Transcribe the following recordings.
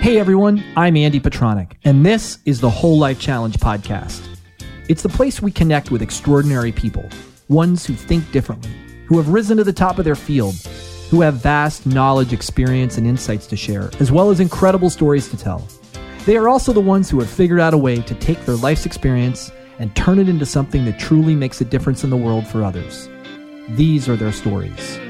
Hey everyone, I'm Andy Petronic, and this is the Whole Life Challenge podcast. It's the place we connect with extraordinary people, ones who think differently, who have risen to the top of their field, who have vast knowledge, experience, and insights to share, as well as incredible stories to tell. They are also the ones who have figured out a way to take their life's experience and turn it into something that truly makes a difference in the world for others. These are their stories.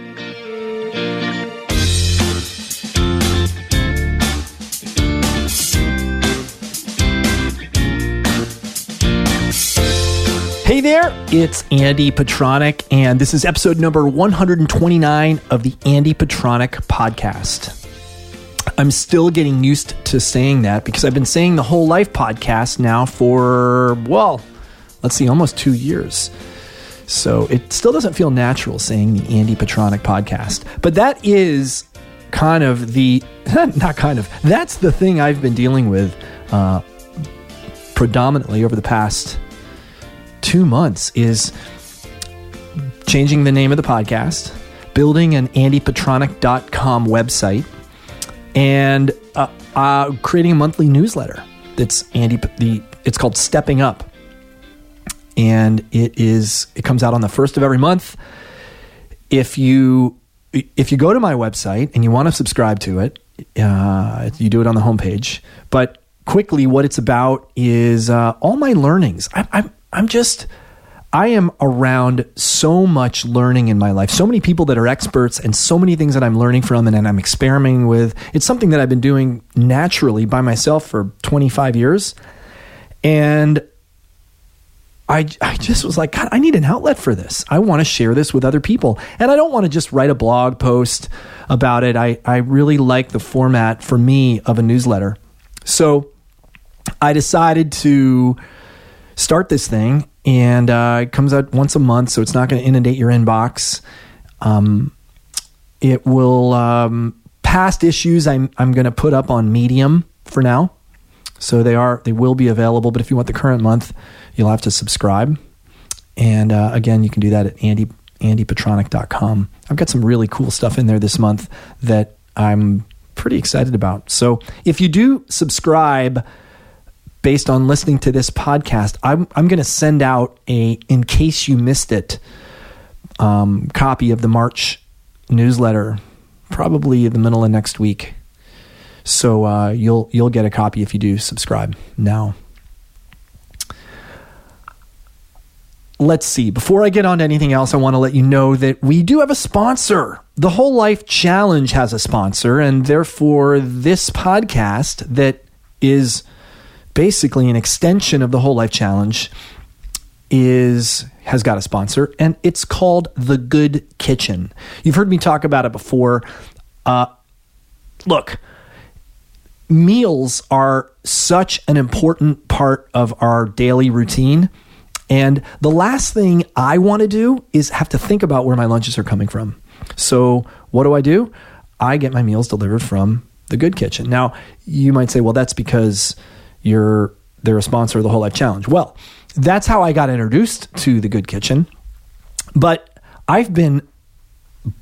Hey there, it's Andy Petronic, and this is episode number 129 of the Andy Petronic podcast. I'm still getting used to saying that because I've been saying the Whole Life podcast now for, almost 2 years. So it still doesn't feel natural saying the Andy Petronic podcast. But that is kind of that's the thing I've been dealing with predominantly over the past 2 months is changing the name of the podcast, building an andypetronic.com website, and creating a monthly newsletter. It's called Stepping Up, and it comes out on the first of every month. If you go to my website and you want to subscribe to it, you do it on the homepage. But quickly, what it's about is all my learnings. I am around so much learning in my life, so many people that are experts and so many things that I'm learning from and I'm experimenting with. It's something that I've been doing naturally by myself for 25 years. And I just was like, God, I need an outlet for this. I want to share this with other people. And I don't want to just write a blog post about it. I really like the format for me of a newsletter. So I decided to start this thing, and it comes out once a month, so it's not going to inundate your inbox. It will past issues I'm going to put up on Medium for now, so they will be available. But if you want the current month, you'll have to subscribe. And again, you can do that at andypetronic.com. I've got some really cool stuff in there this month that I'm pretty excited about. So if you do subscribe based on listening to this podcast, I'm going to send out in case you missed it, copy of the March newsletter, probably in the middle of next week. So you'll get a copy if you do subscribe now. Let's see. Before I get on to anything else, I want to let you know that we do have a sponsor. The Whole Life Challenge has a sponsor, and therefore this podcast that is basically an extension of the Whole Life Challenge has got a sponsor, and it's called The Good Kitchen. You've heard me talk about it before. Look, meals are such an important part of our daily routine, and the last thing I want to do is have to think about where my lunches are coming from. So what do? I get my meals delivered from The Good Kitchen. Now, you might say, well, that's because they're a sponsor of the Whole Life Challenge. Well, that's how I got introduced to the Good Kitchen. But I've been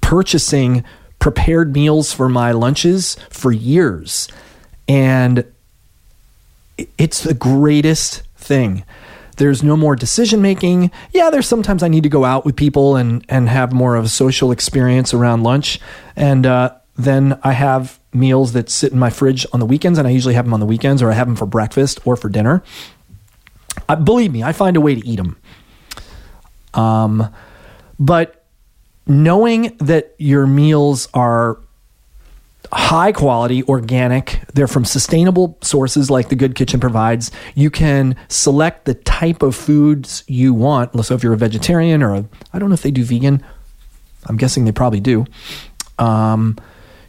purchasing prepared meals for my lunches for years. And it's the greatest thing. There's no more decision making. Yeah, there's sometimes I need to go out with people and have more of a social experience around lunch. And then I have meals that sit in my fridge on the weekends, and I usually have them on the weekends, or I have them for breakfast or for dinner. Believe me, I find a way to eat them. But knowing that your meals are high quality, organic, they're from sustainable sources like the Good Kitchen provides, you can select the type of foods you want. So if you're a vegetarian I don't know if they do vegan. I'm guessing they probably do.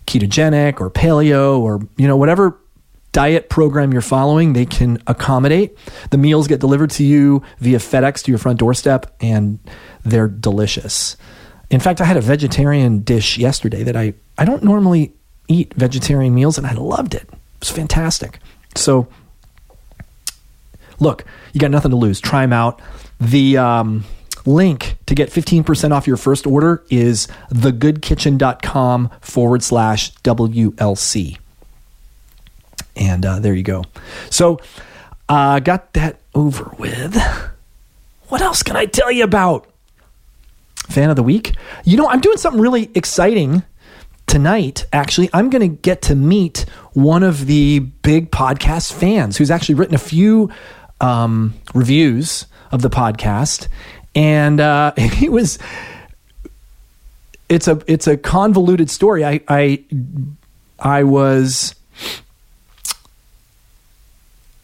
Ketogenic or paleo or, whatever diet program you're following, they can accommodate. The meals get delivered to you via FedEx to your front doorstep, and they're delicious. In fact, I had a vegetarian dish yesterday that I don't normally eat vegetarian meals, and I loved it. It was fantastic. So look, you got nothing to lose. Try them out. The link to get 15% off your first order is thegoodkitchen.com/WLC. And there you go. So got that over with. What else can I tell you about? Fan of the week? I'm doing something really exciting tonight. Actually, I'm going to get to meet one of the big podcast fans who's actually written a few reviews of the podcast. And it's a convoluted story.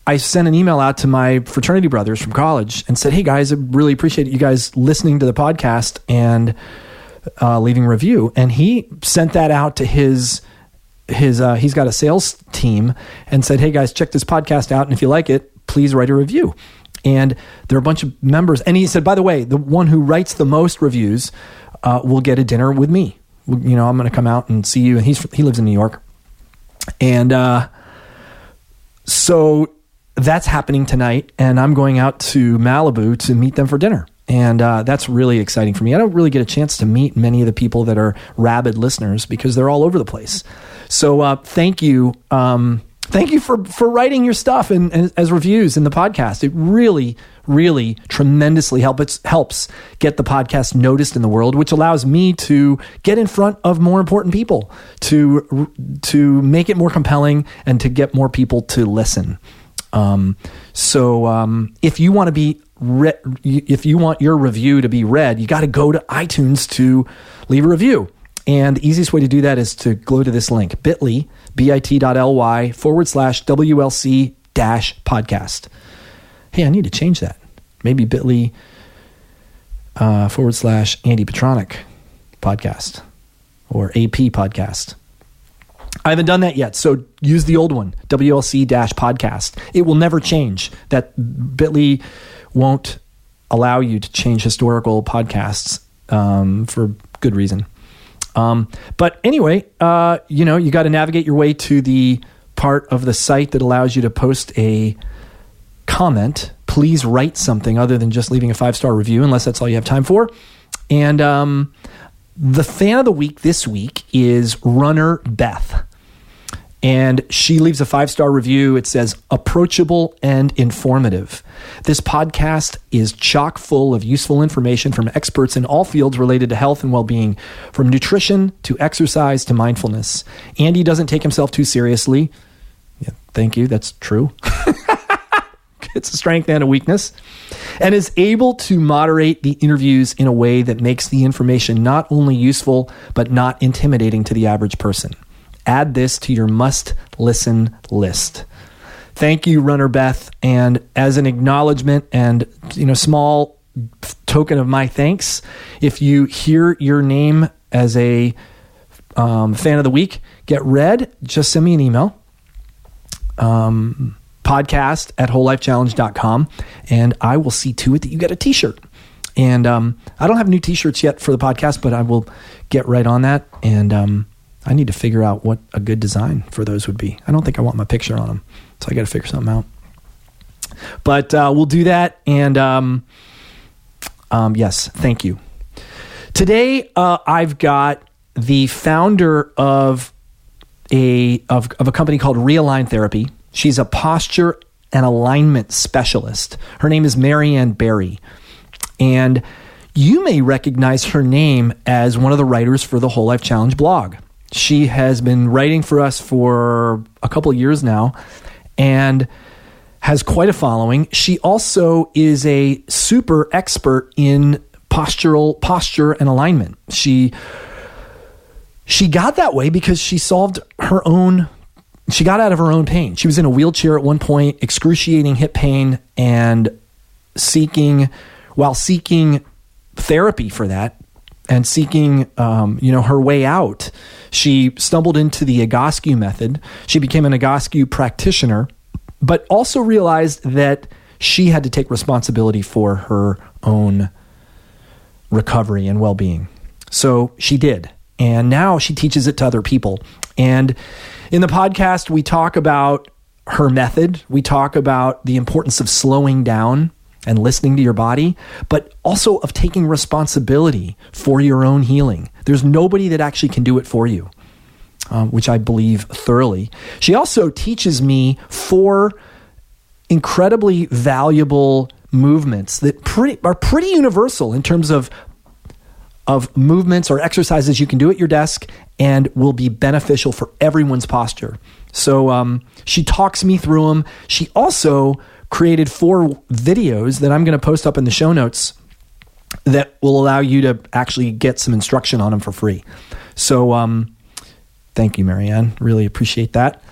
I sent an email out to my fraternity brothers from college and said, hey guys, I really appreciate you guys listening to the podcast and leaving a review. And he sent that out to his he's got a sales team and said, hey guys, check this podcast out. And if you like it, please write a review. And there are a bunch of members. And he said, by the way, the one who writes the most reviews will get a dinner with me. I'm going to come out and see you. And he lives in New York. And so that's happening tonight, and I'm going out to Malibu to meet them for dinner. And that's really exciting for me. I don't really get a chance to meet many of the people that are rabid listeners because they're all over the place. So thank you. Thank you for writing your stuff and as reviews in the podcast. It really, really tremendously helps get the podcast noticed in the world, which allows me to get in front of more important people, to make it more compelling and to get more people to listen. So if you want to if you want your review to be read, you got to go to iTunes to leave a review. And the easiest way to do that is to go to this link, bit.ly/WLC-podcast. Hey, I need to change that. Maybe bit.ly /Andy Petronic podcast or AP podcast. I haven't done that yet, so use the old one, WLC-podcast. It will never change. That bit.ly won't allow you to change historical podcasts for good reason. But anyway, you got to navigate your way to the part of the site that allows you to post a comment. Please write something other than just leaving a 5-star review, unless that's all you have time for. And the fan of the week this week is Runner Beth. And she leaves a 5-star review. It says, approachable and informative. This podcast is chock full of useful information from experts in all fields related to health and well-being, from nutrition to exercise to mindfulness. Andy doesn't take himself too seriously. Yeah, thank you. That's true. It's a strength and a weakness. And is able to moderate the interviews in a way that makes the information not only useful, but not intimidating to the average person. Add this to your must-listen list. Thank you, Runner Beth. And as an acknowledgement and small token of my thanks, if you hear your name as a fan of the week get read, just send me an email. podcast@wholelifechallenge.com, and I will see to it that you get a t-shirt. And I don't have new t-shirts yet for the podcast, but I will get right on that. And I need to figure out what a good design for those would be. I don't think I want my picture on them, so I got to figure something out. But we'll do that. And yes, thank you. Today, I've got the founder of a company called Realign Therapy. She's a posture and alignment specialist. Her name is Maryann Berry. And you may recognize her name as one of the writers for the Whole Life Challenge blog. She has been writing for us for a couple of years now and has quite a following. She also is a super expert in posture and alignment. She got that way because she got out of her own pain. She was in a wheelchair at one point, excruciating hip pain, and while seeking therapy for that and seeking, her way out, she stumbled into the Egoscue method. She became an Egoscue practitioner, but also realized that she had to take responsibility for her own recovery and well-being. So she did. And now she teaches it to other people. And in the podcast, we talk about her method. We talk about the importance of slowing down and listening to your body, but also of taking responsibility for your own healing. There's nobody that actually can do it for you. which I believe thoroughly. She also teaches me 4 incredibly valuable movements that are pretty universal in terms of movements or exercises you can do at your desk and will be beneficial for everyone's posture. So she talks me through them. She also created 4 videos that I'm going to post up in the show notes that will allow you to actually get some instruction on them for free. So thank you, Maryann. Really appreciate that.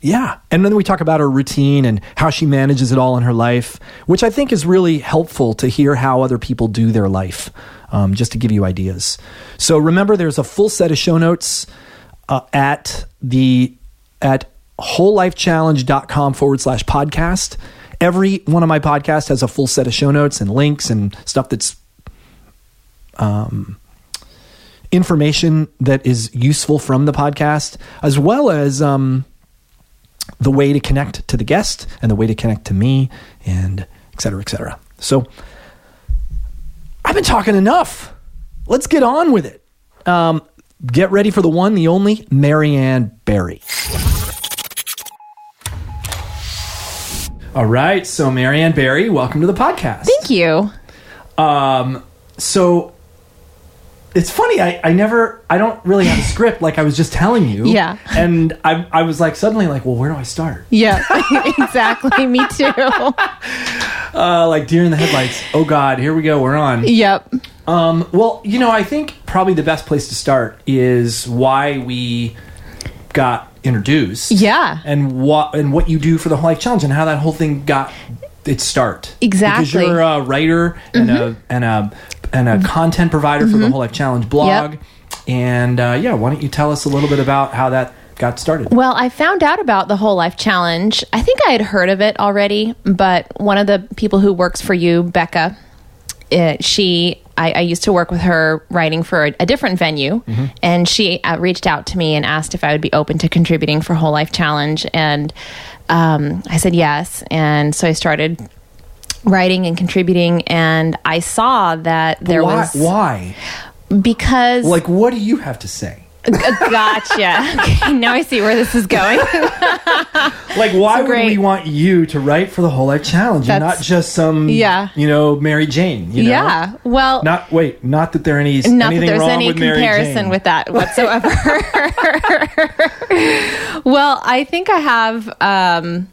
Yeah. And then we talk about her routine and how she manages it all in her life, which I think is really helpful to hear how other people do their life, just to give you ideas. So remember, there's a full set of show notes at wholelifechallenge.com/podcast. Every one of my podcasts has a full set of show notes and links and stuff that's information that is useful from the podcast, as well as the way to connect to the guest and the way to connect to me, and et cetera, et cetera. So I've been talking enough. Let's get on with it. Get ready for the one, the only Maryann Berry. All right. So Maryann Berry, welcome to the podcast. Thank you. So it's funny. I don't really have a script, like I was just telling you. Yeah. And I was like, suddenly like, well, where do I start? Yeah, exactly. Me too. Like deer in the headlights. Oh God, here we go. We're on. Yep. Well, I think probably the best place to start is why we got introduced. Yeah. And what you do for the Whole Life Challenge and how that whole thing got its start. Exactly. Because you're a writer and a content provider for the Whole Life Challenge blog. Yep. And why don't you tell us a little bit about how that got started? Well, I found out about the Whole Life Challenge. I think I had heard of it already, but one of the people who works for you, Becca, I used to work with her writing for a different venue, and she reached out to me and asked if I would be open to contributing for Whole Life Challenge, and I said yes, and so I started writing and contributing, and I saw that there was... Why? Because... Like, what do you have to say? Gotcha. Okay, now I see where this is going. Like, why would we want you to write for the Whole Life Challenge and not just some, Mary Jane? Yeah. Well, not that there's any comparison with that whatsoever. Well, I think I have a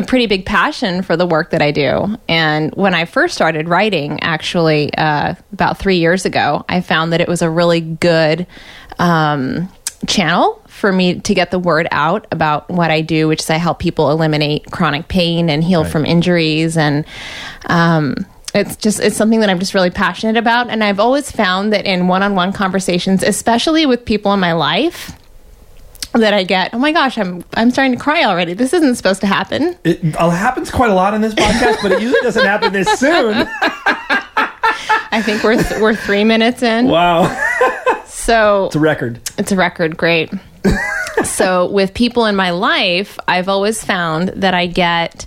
pretty big passion for the work that I do. And when I first started writing, actually, about 3 years ago, I found that it was a really good channel for me to get the word out about what I do, which is I help people eliminate chronic pain and heal from injuries. And it's something that I'm just really passionate about. And I've always found that in one-on-one conversations, especially with people in my life, that I get, oh my gosh, I'm starting to cry already. This isn't supposed to happen. It happens quite a lot in this podcast, but it usually doesn't happen this soon. I think we're 3 minutes in. Wow. So it's a record. It's a record. Great. So with people in my life, I've always found that I get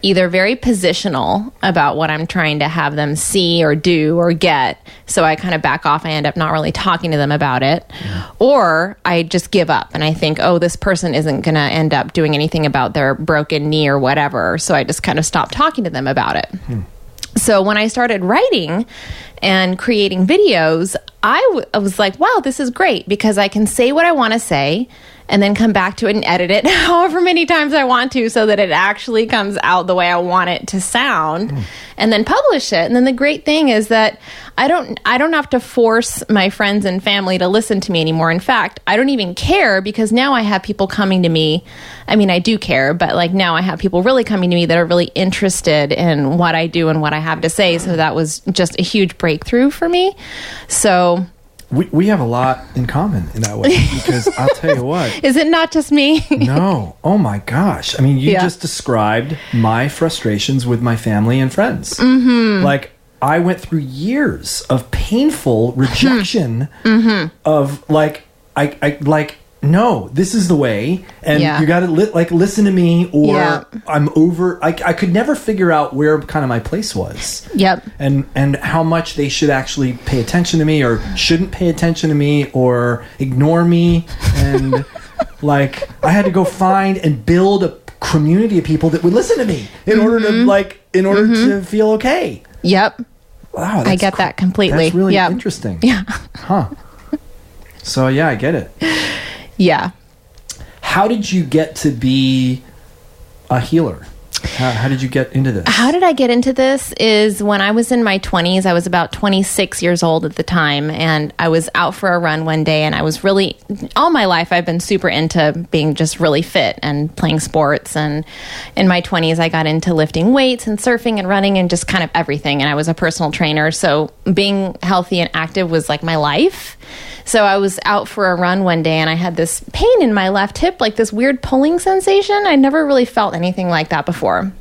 either very positional about what I'm trying to have them see or do or get. So I kind of back off. I end up not really talking to them about it. Yeah. Or I just give up and I think, oh, this person isn't going to end up doing anything about their broken knee or whatever. So I just kind of stop talking to them about it. So when I started writing and creating videos, I was like, wow, this is great because I can say what I want to say and then come back to it and edit it however many times I want to so that it actually comes out the way I want it to sound and then publish it. And then the great thing is that I don't have to force my friends and family to listen to me anymore. In fact, I don't even care because now I have people coming to me. I mean, I do care, but like now I have people really coming to me that are really interested in what I do and what I have to say. So that was just a huge breakthrough for me. So we have a lot in common in that way because I'll tell you what. Is it not just me? No. Oh my gosh. I mean, you just described my frustrations with my family and friends. Like I went through years of painful rejection of like, I no, this is the way, and Yeah. you got to listen to me, or Yeah. I'm over. I could never figure out where kind of my place was. Yep. And how much they should actually pay attention to me, or shouldn't pay attention to me, or ignore me, and like I had to go find and build a community of people that would listen to me in order to feel okay. Yep. Wow, I get that completely. That's really Yep. interesting. Yeah. Huh. So yeah, I get it. Yeah. How did you get to be a healer? How did you get into this? How did I get into this is when I was in my 20s. I was about 26 years old at the time, and I was out for a run one day, and I was really, all my life, I've been super into being just really fit and playing sports. And in my 20s, I got into lifting weights and surfing and running and just kind of everything. And I was a personal trainer. So being healthy and active was like my life. So I was out for a run one day, and I had this pain in my left hip, like this weird pulling sensation. I never really felt anything like that before.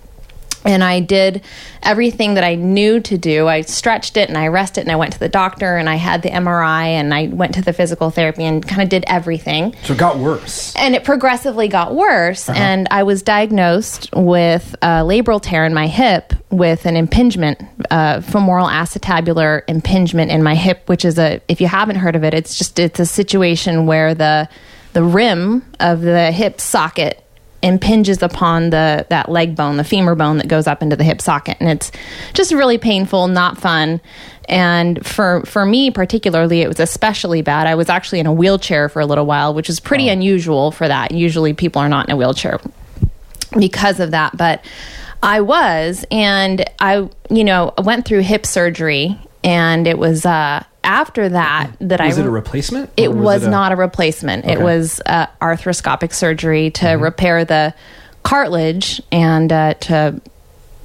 And I did everything that I knew to do. I stretched it and I rested, and I went to the doctor, and I had the MRI, and I went to the physical therapy and kind of did everything. So it got worse. And it progressively got worse. And I was diagnosed with a labral tear in my hip with an impingement, femoral acetabular impingement in my hip, which is if you haven't heard of it, it's a situation where the rim of the hip socket impinges upon that leg bone, the femur bone that goes up into the hip socket. And it's just really painful, not fun. And for me particularly, it was especially bad. I was actually in a wheelchair for a little while, which is pretty unusual for that. Usually people are not in a wheelchair because of that. But I was, and I went through hip surgery, and it was after that Was it a replacement? It was not a replacement. Okay. It was arthroscopic surgery to repair the cartilage and to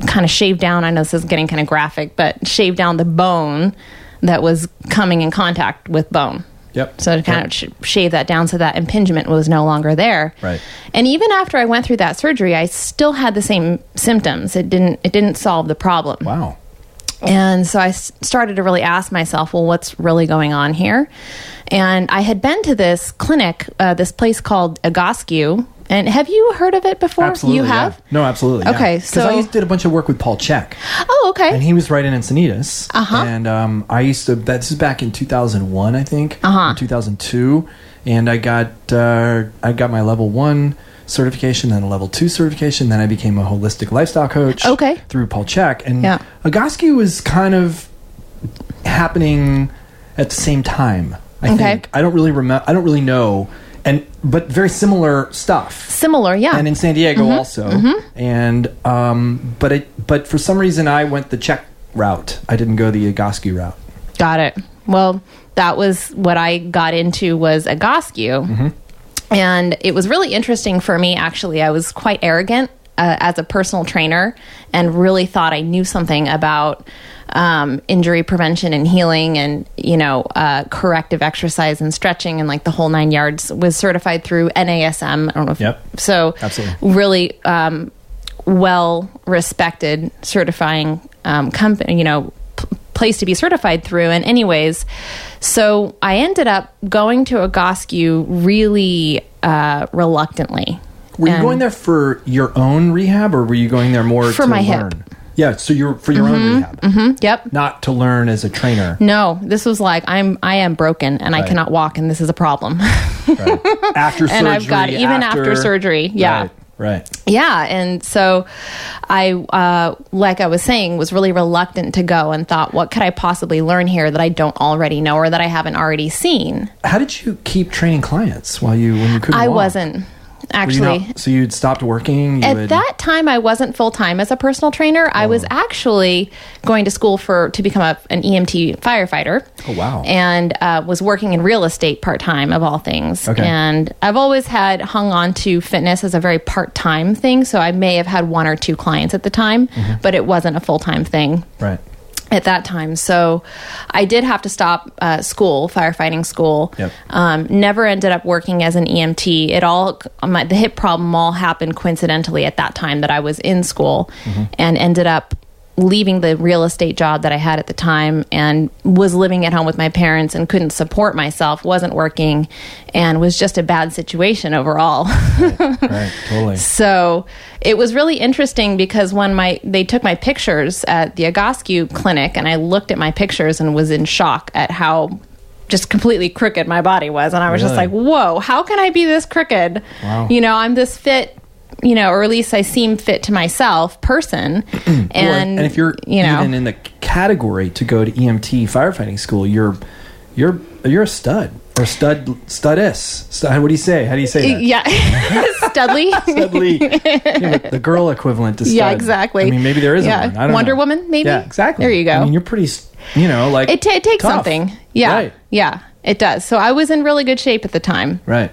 kind of shave down. I know this is getting kind of graphic, but shave down the bone that was coming in contact with bone. Yep. So to kind of shave that down so that impingement was no longer there. Right. And even after I went through that surgery, I still had the same symptoms. It didn't solve the problem. Wow. And so I started to really ask myself, well, what's really going on here? And I had been to this clinic, this place called Egoscue. And have you heard of it before? Absolutely. You have? Yeah. No, absolutely. Okay. Because I did a bunch of work with Paul Chek. Oh, okay. And he was right in Encinitas. Uh-huh. And I used to, this is back in 2001, I think, or 2002. And I got my level 1 certification, then a level 2 certification, then I became a holistic lifestyle coach through Paul Chek. And Egoscue was kind of happening at the same time, I think. I don't really remember, I don't really know, but very similar stuff. Similar, yeah. And in San Diego also. And but for some reason I went the Chek route. I didn't go the Egoscue route. Got it. Well, that was what I got into, was Egoscue. And it was really interesting for me, actually. I was quite arrogant as a personal trainer, and really thought I knew something about injury prevention and healing, and corrective exercise and stretching, and like the whole 9 yards. Was certified through NASM. I don't know if so. Absolutely. Really well respected certifying company. Place to be certified through. And anyways, so I ended up going to Egoscue really reluctantly. Were you going there for your own rehab, or were you going there more for to my learn? hip? Yeah, so you're for your own rehab. Yep. Not to learn as a trainer. No, this was like I am broken and I cannot walk, and this is a problem. Right. After surgery, and I've got even after surgery. Yeah. Right. Yeah. And so I, like I was saying, was really reluctant to go, and thought, what could I possibly learn here that I don't already know, or that I haven't already seen? How did you keep training clients when you couldn't walk? I wasn't. Actually, so you'd stopped working? At that time, I wasn't full-time as a personal trainer. I was actually going to school to become an EMT firefighter. Oh, wow. And was working in real estate part-time, of all things. Okay. And I've always hung on to fitness as a very part-time thing, so I may have had 1 or 2 clients at the time, but it wasn't a full-time thing. Right. At that time. So I did have to stop school, firefighting school. Yep. Never ended up working as an EMT. The hip problem all happened coincidentally at that time that I was in school, and ended up leaving the real estate job that I had at the time and was living at home with my parents and couldn't support myself, wasn't working, and was just a bad situation overall. Right, totally. So it was really interesting because when they took my pictures at the Egoscue clinic, and I looked at my pictures and was in shock at how just completely crooked my body was. And I was just like, whoa, how can I be this crooked? Wow. I'm this fit, or at least I seem fit to myself person. And if you're even in the category to go to EMT firefighting school, you're a stud or studess. What do you say? How do you say that? Yeah. Studly. Studly. The girl equivalent to stud. Yeah, exactly. I mean, maybe there is one. I don't Wonder know. Woman, maybe? Yeah, exactly. There you go. I mean, you're pretty, like it takes tough. something. Yeah. Right. Yeah, it does. So I was in really good shape at the time. Right.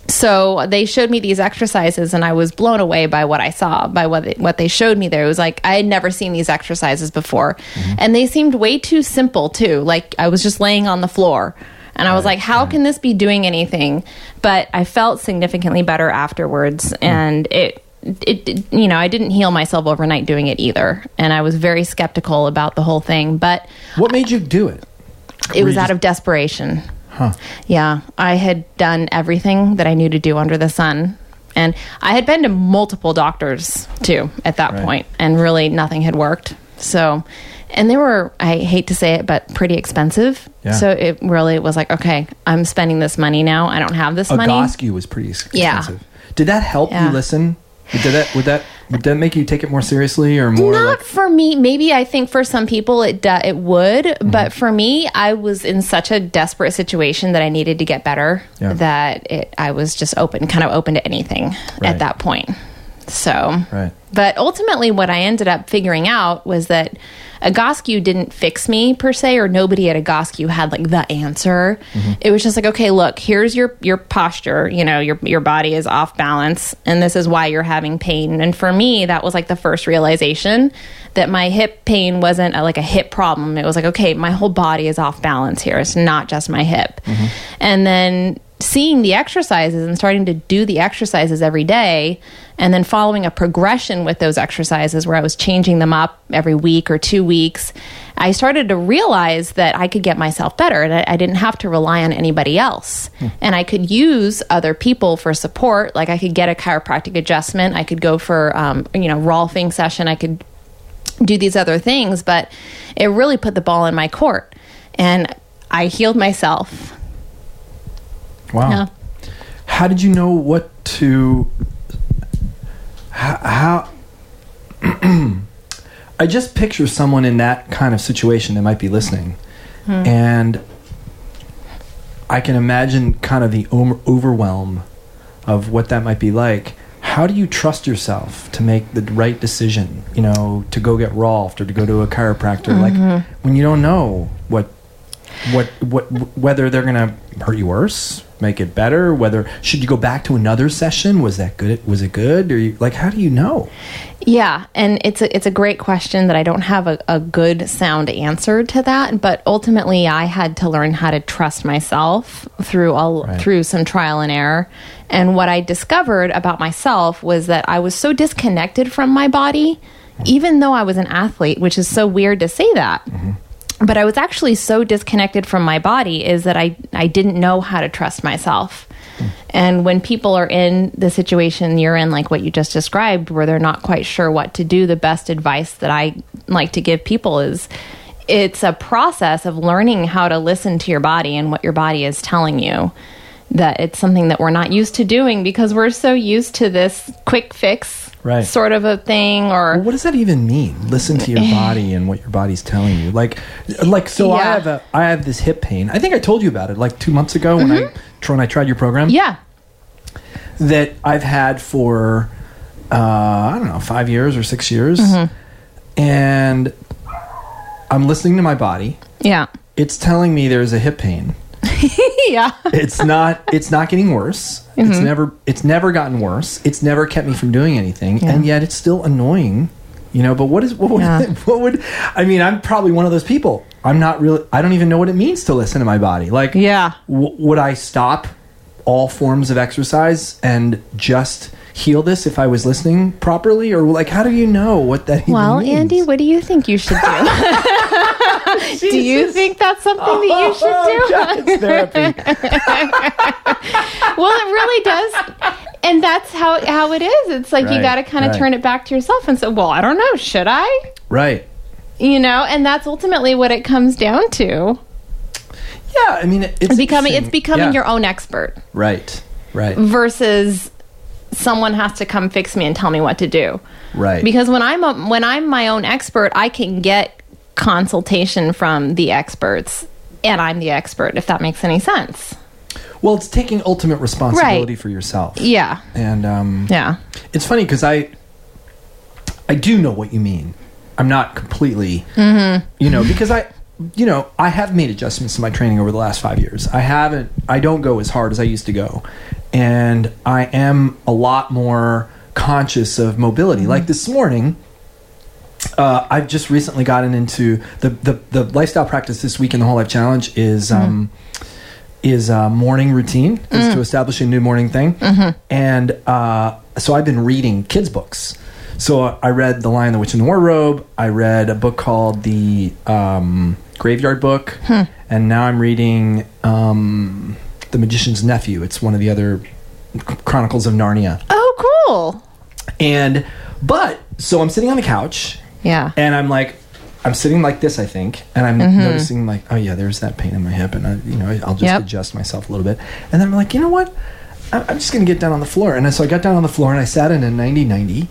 So they showed me these exercises, and I was blown away by what I saw, by what they showed me there. It was like I had never seen these exercises before. And they seemed way too simple, too. Like I was just laying on the floor. And I was like, how can this be doing anything? But I felt significantly better afterwards. And it I didn't heal myself overnight doing it either. And I was very skeptical about the whole thing. But what made you do it? It was out of desperation. Huh. Yeah, I had done everything that I knew to do under the sun. And I had been to multiple doctors, too, at that point. And really nothing had worked. So, and they were, I hate to say it, but pretty expensive. Yeah. So it really was like, okay, I'm spending this money now. I don't have this money. Egoscue was pretty expensive. Yeah. Did that help you listen? Would that make you take it more seriously or more? Not for me. Maybe I think for some people it would, but for me, I was in such a desperate situation that I needed to get better. That I was just kind of open to anything at that point. So, but ultimately, what I ended up figuring out was that Egoscue didn't fix me per se, or nobody at Egoscue had like the answer. It was just like, okay, look, here's your posture. Your body is off balance, and this is why you're having pain. And for me, that was like the first realization that my hip pain wasn't like a hip problem. It was like, okay, my whole body is off balance here. It's not just my hip. And then seeing the exercises and starting to do the exercises every day, and then following a progression with those exercises where I was changing them up every week or 2 weeks, I started to realize that I could get myself better, and I didn't have to rely on anybody else. And I could use other people for support. Like I could get a chiropractic adjustment. I could go for, Rolfing session. I could do these other things, but it really put the ball in my court, and I healed myself. Wow. Yeah. How did you know what to... How I just picture someone in that kind of situation that might be listening. And I can imagine kind of the overwhelm of what that might be like. How do you trust yourself to make the right decision, to go get Rolfed or to go to a chiropractor? Like when you don't know whether they're going to hurt you worse, make it better, whether should you go back to another session? Was it good? Or how do you know? Yeah, and it's a great question that I don't have a good sound answer to that, but ultimately I had to learn how to trust myself through some trial and error. And what I discovered about myself was that I was so disconnected from my body, even though I was an athlete, which is so weird to say that. But I was actually so disconnected from my body is that I didn't know how to trust myself. And when people are in the situation you're in, like what you just described, where they're not quite sure what to do, the best advice that I like to give people is it's a process of learning how to listen to your body and what your body is telling you. That it's something that we're not used to doing because we're so used to this quick fix sort of a thing. Or what does that even mean? Listen to your body and what your body's telling you. I have this hip pain. I think I told you about it like 2 months ago when I tried your program. Yeah. That I've had for 5 years or 6 years, and I'm listening to my body. Yeah. It's telling me there's a hip pain. Yeah. It's not getting worse. It's never gotten worse. It's never kept me from doing anything. And yet it's still annoying, but I'm probably one of those people. I don't even know what it means to listen to my body. Would I stop all forms of exercise and just heal this if I was listening properly? Or like, how do you know what that even means? Andy, what do you think you should do? Do you think that's something that you should do? It's therapy. Well, it really does. And that's how it is. It's like you got to kind of turn it back to yourself and say, well, I don't know. Should I? Right. And that's ultimately what it comes down to. Yeah, I mean, it's becoming your own expert. Right. Versus someone has to come fix me and tell me what to do. Right. Because when I'm my own expert, I can get consultation from the experts, and I'm the expert, if that makes any sense. Well, it's taking ultimate responsibility for yourself. Yeah. And it's funny because I do know what you mean. I'm not completely, because I have made adjustments to my training over the last 5 years. I don't go as hard as I used to go. And I am a lot more conscious of mobility. Like this morning, I've just recently gotten into the lifestyle practice this week in the Whole Life Challenge is morning routine, is to establish a new morning thing. And so I've been reading kids' books. So I read The Lion, the Witch, and the Wardrobe. I read a book called The Graveyard Book. And now I'm reading The Magician's Nephew. It's one of the other Chronicles of Narnia. Oh, cool. So I'm sitting on the couch. Yeah. And I'm sitting like this, I think. And I'm noticing like, oh yeah, there's that pain in my hip. And I'll just adjust myself a little bit. And then I'm like, you know what? I'm just going to get down on the floor. And so I got down on the floor and I sat in a 90-90.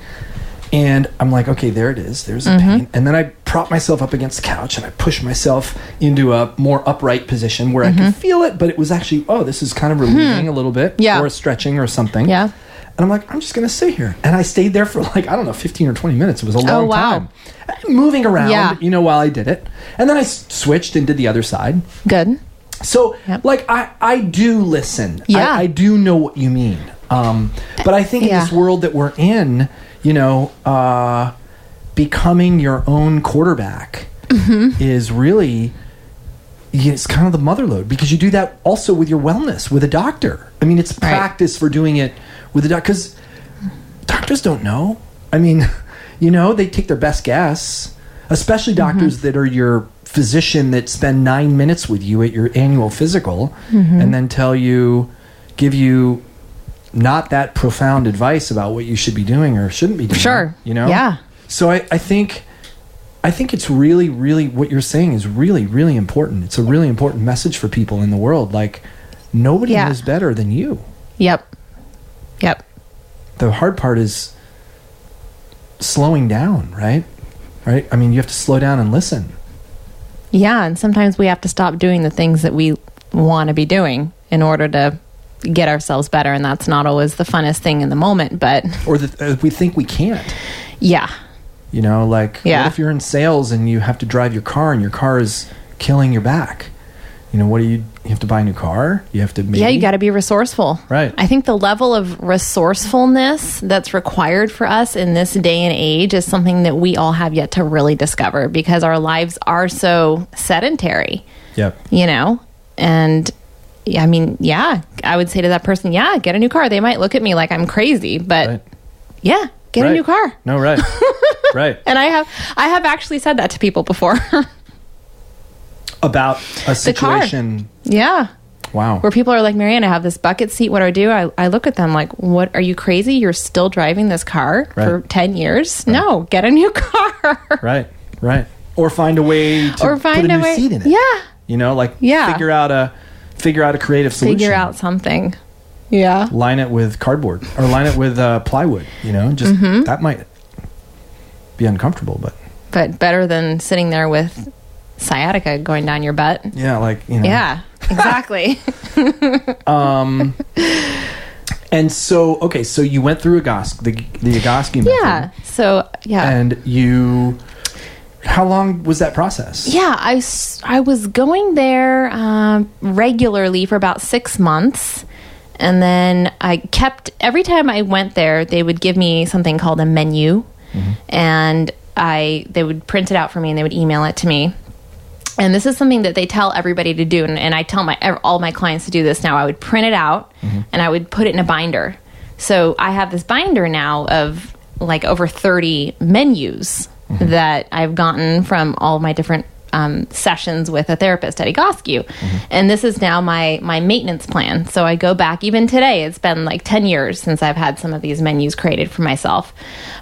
And I'm like, okay, there it is. There's the pain. And then I prop myself up against the couch and I push myself into a more upright position where I could feel it, but it was actually, this is kind of relieving a little bit, or stretching or something. Yeah. And I'm like, I'm just going to sit here. And I stayed there for 15 or 20 minutes. It was a long time. Moving around, while I did it. And then I switched and did the other side. Good. So, I do listen. Yeah. I do know what you mean. But I think in this world that we're in, becoming your own quarterback is really, it's kind of the mother load, because you do that also with your wellness, with a doctor. I mean, it's practice for doing it with a doctor, because doctors don't know. I mean, they take their best guess, especially doctors that are your physician that spend 9 minutes with you at your annual physical and then give you not that profound advice about what you should be doing or shouldn't be doing. Sure. Yeah. So I think it's really, really, what you're saying is really, really important. It's a really important message for people in the world. Like, nobody knows better than you. Yep. The hard part is slowing down, right? I mean, you have to slow down and listen. Yeah, and sometimes we have to stop doing the things that we want to be doing in order to get ourselves better, and that's not always the funnest thing in the moment, but or we think we can't. Yeah. What if you're in sales and you have to drive your car and your car is killing your back? What do you have to buy a new car? You have to you got to be resourceful. Right. I think the level of resourcefulness that's required for us in this day and age is something that we all have yet to really discover, because our lives are so sedentary. Yep. And I mean, I would say to that person, get a new car. They might look at me like I'm crazy, but get a new car. No, right. Right. And I have actually said that to people before. About a situation. Yeah. Wow. Where people are like, Maryann, I have this bucket seat. What do I do? I look at them like, what? Are you crazy? You're still driving this car for 10 years? Right. No, get a new car. Right. Or find a way to put a new seat in it. Yeah. Figure out a creative solution. Figure out something. Yeah. Line it with cardboard or line it with plywood, that might be uncomfortable, but better than sitting there with sciatica going down your butt. Yeah. Yeah, exactly. And so you went through the Egoscue method. Yeah. So, And how long was that process? Yeah, I was going there regularly for about 6 months. And then every time I went there, they would give me something called a menu. And they would print it out for me and they would email it to me. And this is something that they tell everybody to do. And I tell all my clients to do this now. I would print it out and I would put it in a binder. So I have this binder now of like over 30 menus that I've gotten from all of my different sessions with a therapist at Egoscue. And this is now my maintenance plan. So I go back, even today, it's been like 10 years since I've had some of these menus created for myself.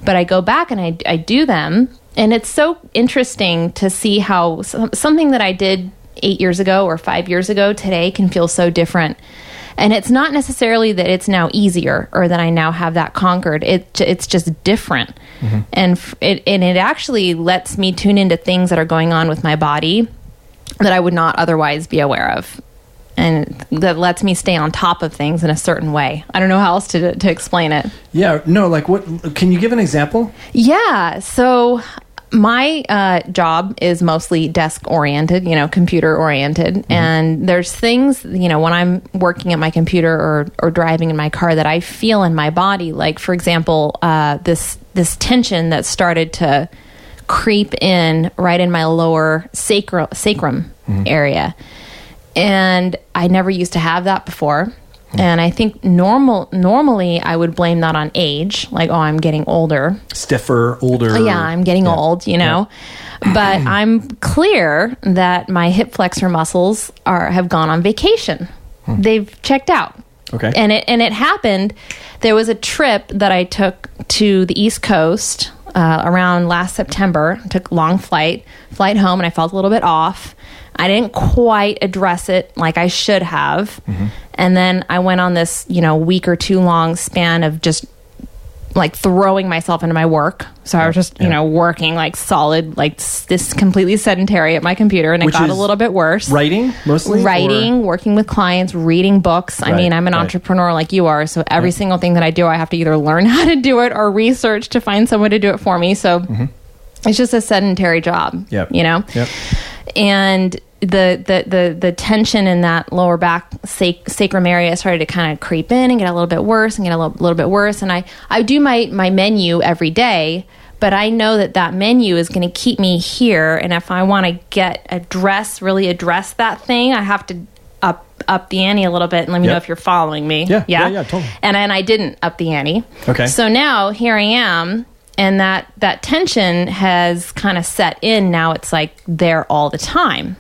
But I go back and I do them. And it's so interesting to see how something that I did 8 years ago or 5 years ago today can feel so different. And it's not necessarily that it's now easier or that I now have that conquered. It's just different. And it actually lets me tune into things that are going on with my body that I would not otherwise be aware of. And that lets me stay on top of things in a certain way. I don't know how else to explain it. Yeah, no, like what, can you give an example? Yeah, so my job is mostly desk-oriented, computer-oriented. And there's things, when I'm working at my computer or driving in my car that I feel in my body. Like, for example, this tension that started to creep in right in my lower sacrum area. And I never used to have that before. And I think normally I would blame that on age, like, I'm getting older. Stiffer, older. Yeah, I'm getting old, But I'm clear that my hip flexor muscles have gone on vacation. They've checked out. Okay. And it happened. There was a trip that I took to the East Coast around last September. I took a long flight home, and I felt a little bit off. I didn't quite address it like I should have. And then I went on this, week or two long span of just like throwing myself into my work. So I was just, working like solid, like this completely sedentary at my computer. And it got a little bit worse. Writing mostly? Writing, working with clients, reading books. I mean, I'm an entrepreneur like you are. So every single thing that I do, I have to either learn how to do it or research to find someone to do it for me. So it's just a sedentary job, And the tension in that lower back sacrum area started to kind of creep in and get a little bit worse and get a little bit worse. And I do my menu every day, but I know that menu is going to keep me here. And if I want to really address that thing, I have to up the ante a little bit and let me know if you're following me. Yeah, totally. And I didn't up the ante. Okay. So now here I am. And that tension has kind of set in. Now it's like there all the time.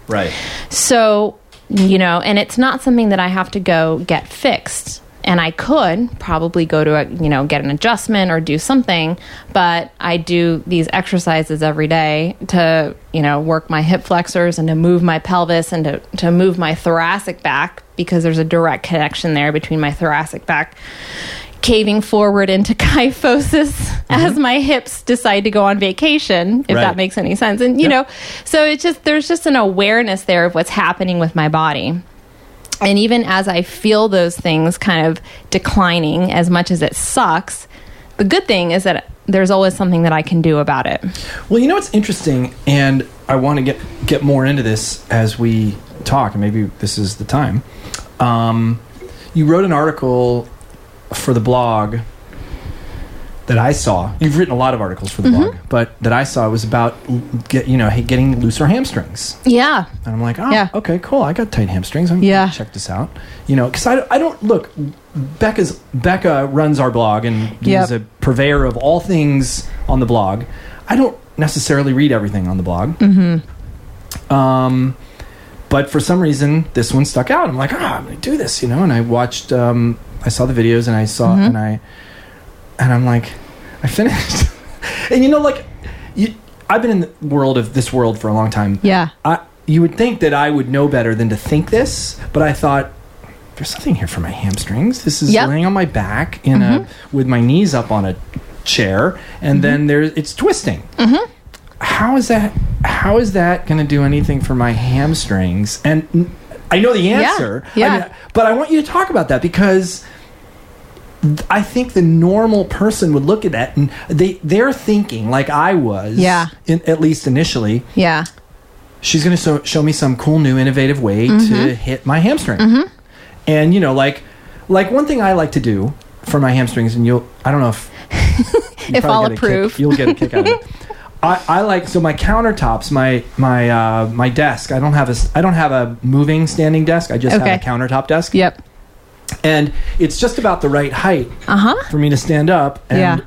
Right. So, and it's not something that I have to go get fixed. And I could probably go to get an adjustment or do something. But I do these exercises every day to, work my hip flexors and to move my pelvis and to move my thoracic back, because there's a direct connection there between my thoracic back caving forward into kyphosis as my hips decide to go on vacation, if that makes any sense. And, so there's just an awareness there of what's happening with my body. And even as I feel those things kind of declining, as much as it sucks, the good thing is that there's always something that I can do about it. Well, it's interesting, and I want to get more into this as we talk, and maybe this is the time. You wrote an article for the blog that I saw. You've written a lot of articles for the blog, but that I saw was about getting looser hamstrings. Yeah. And I'm like, okay, cool. I got tight hamstrings. I'm going to check this out. Because I don't look. Becca runs our blog and is a purveyor of all things on the blog. I don't necessarily read everything on the blog. But for some reason, this one stuck out. I'm like, I'm going to do this, And I watched. I saw the videos and I saw and I'm like, I finished. And I've been in the this world for a long time. Yeah. You would think that I would know better than to think this, but I thought there's something here for my hamstrings. This is laying on my back with my knees up on a chair, and then it's twisting. How is that going to do anything for my hamstrings? And I know the answer. But I want you to talk about that, because I think the normal person would look at that and they're thinking, like I was, at least initially. Yeah, she's going to show me some cool new innovative way to hit my hamstring. And like one thing I like to do for my hamstrings, and I don't know if if I'll approve, you'll get a kick out of it. I like, so my countertops, my desk. I don't have a moving standing desk. I just have a countertop desk. Yep. And it's just about the right height for me to stand up and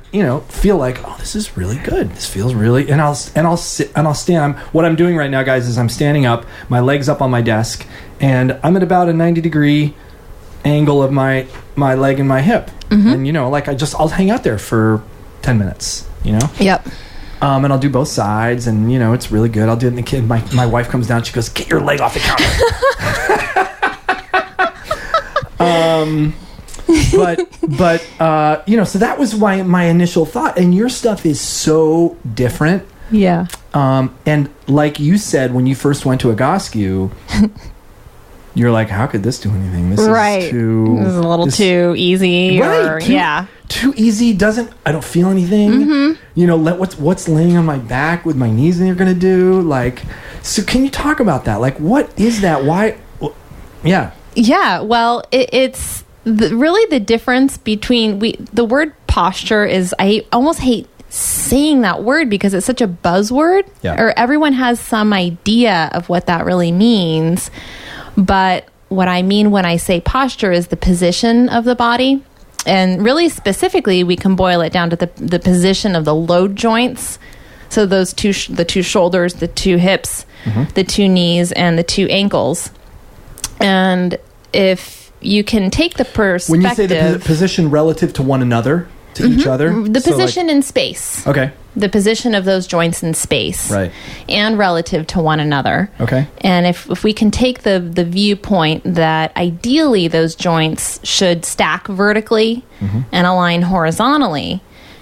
feel like, oh, this is really good. This feels really. And I'll sit and I'll stand. What I'm doing right now, guys, is I'm standing up, my legs up on my desk, and I'm at about a 90-degree angle of my leg and my hip. And I'll hang out there for 10 minutes. Yep. And I'll do both sides, and it's really good. I'll do it, and the kid, my wife comes down. She goes, "Get your leg off the counter." So that was why my initial thought. And your stuff is so different. Yeah. And like you said, when you first went to Egoscue, you're like, how could this do anything? This is too... This is a little too easy. Right. Too easy. I don't feel anything. What's laying on my back with my knees and you're going to do? Like, so can you talk about that? Like, what is that? Why? Yeah. Yeah. Well, it's really the difference between... the word posture is... I almost hate saying that word because it's such a buzzword. Yeah. Or everyone has some idea of what that really means. But what I mean when I say posture is the position of the body. And really specifically, we can boil it down to the position of the load joints. So those the two shoulders, the two hips, the two knees, and the two ankles. And if you can take the perspective... When you say the position relative to one another, to each other? The position in space. Okay. The position of those joints in space. Right. And relative to one another. Okay. And if we can take the viewpoint that ideally those joints should stack vertically and align horizontally,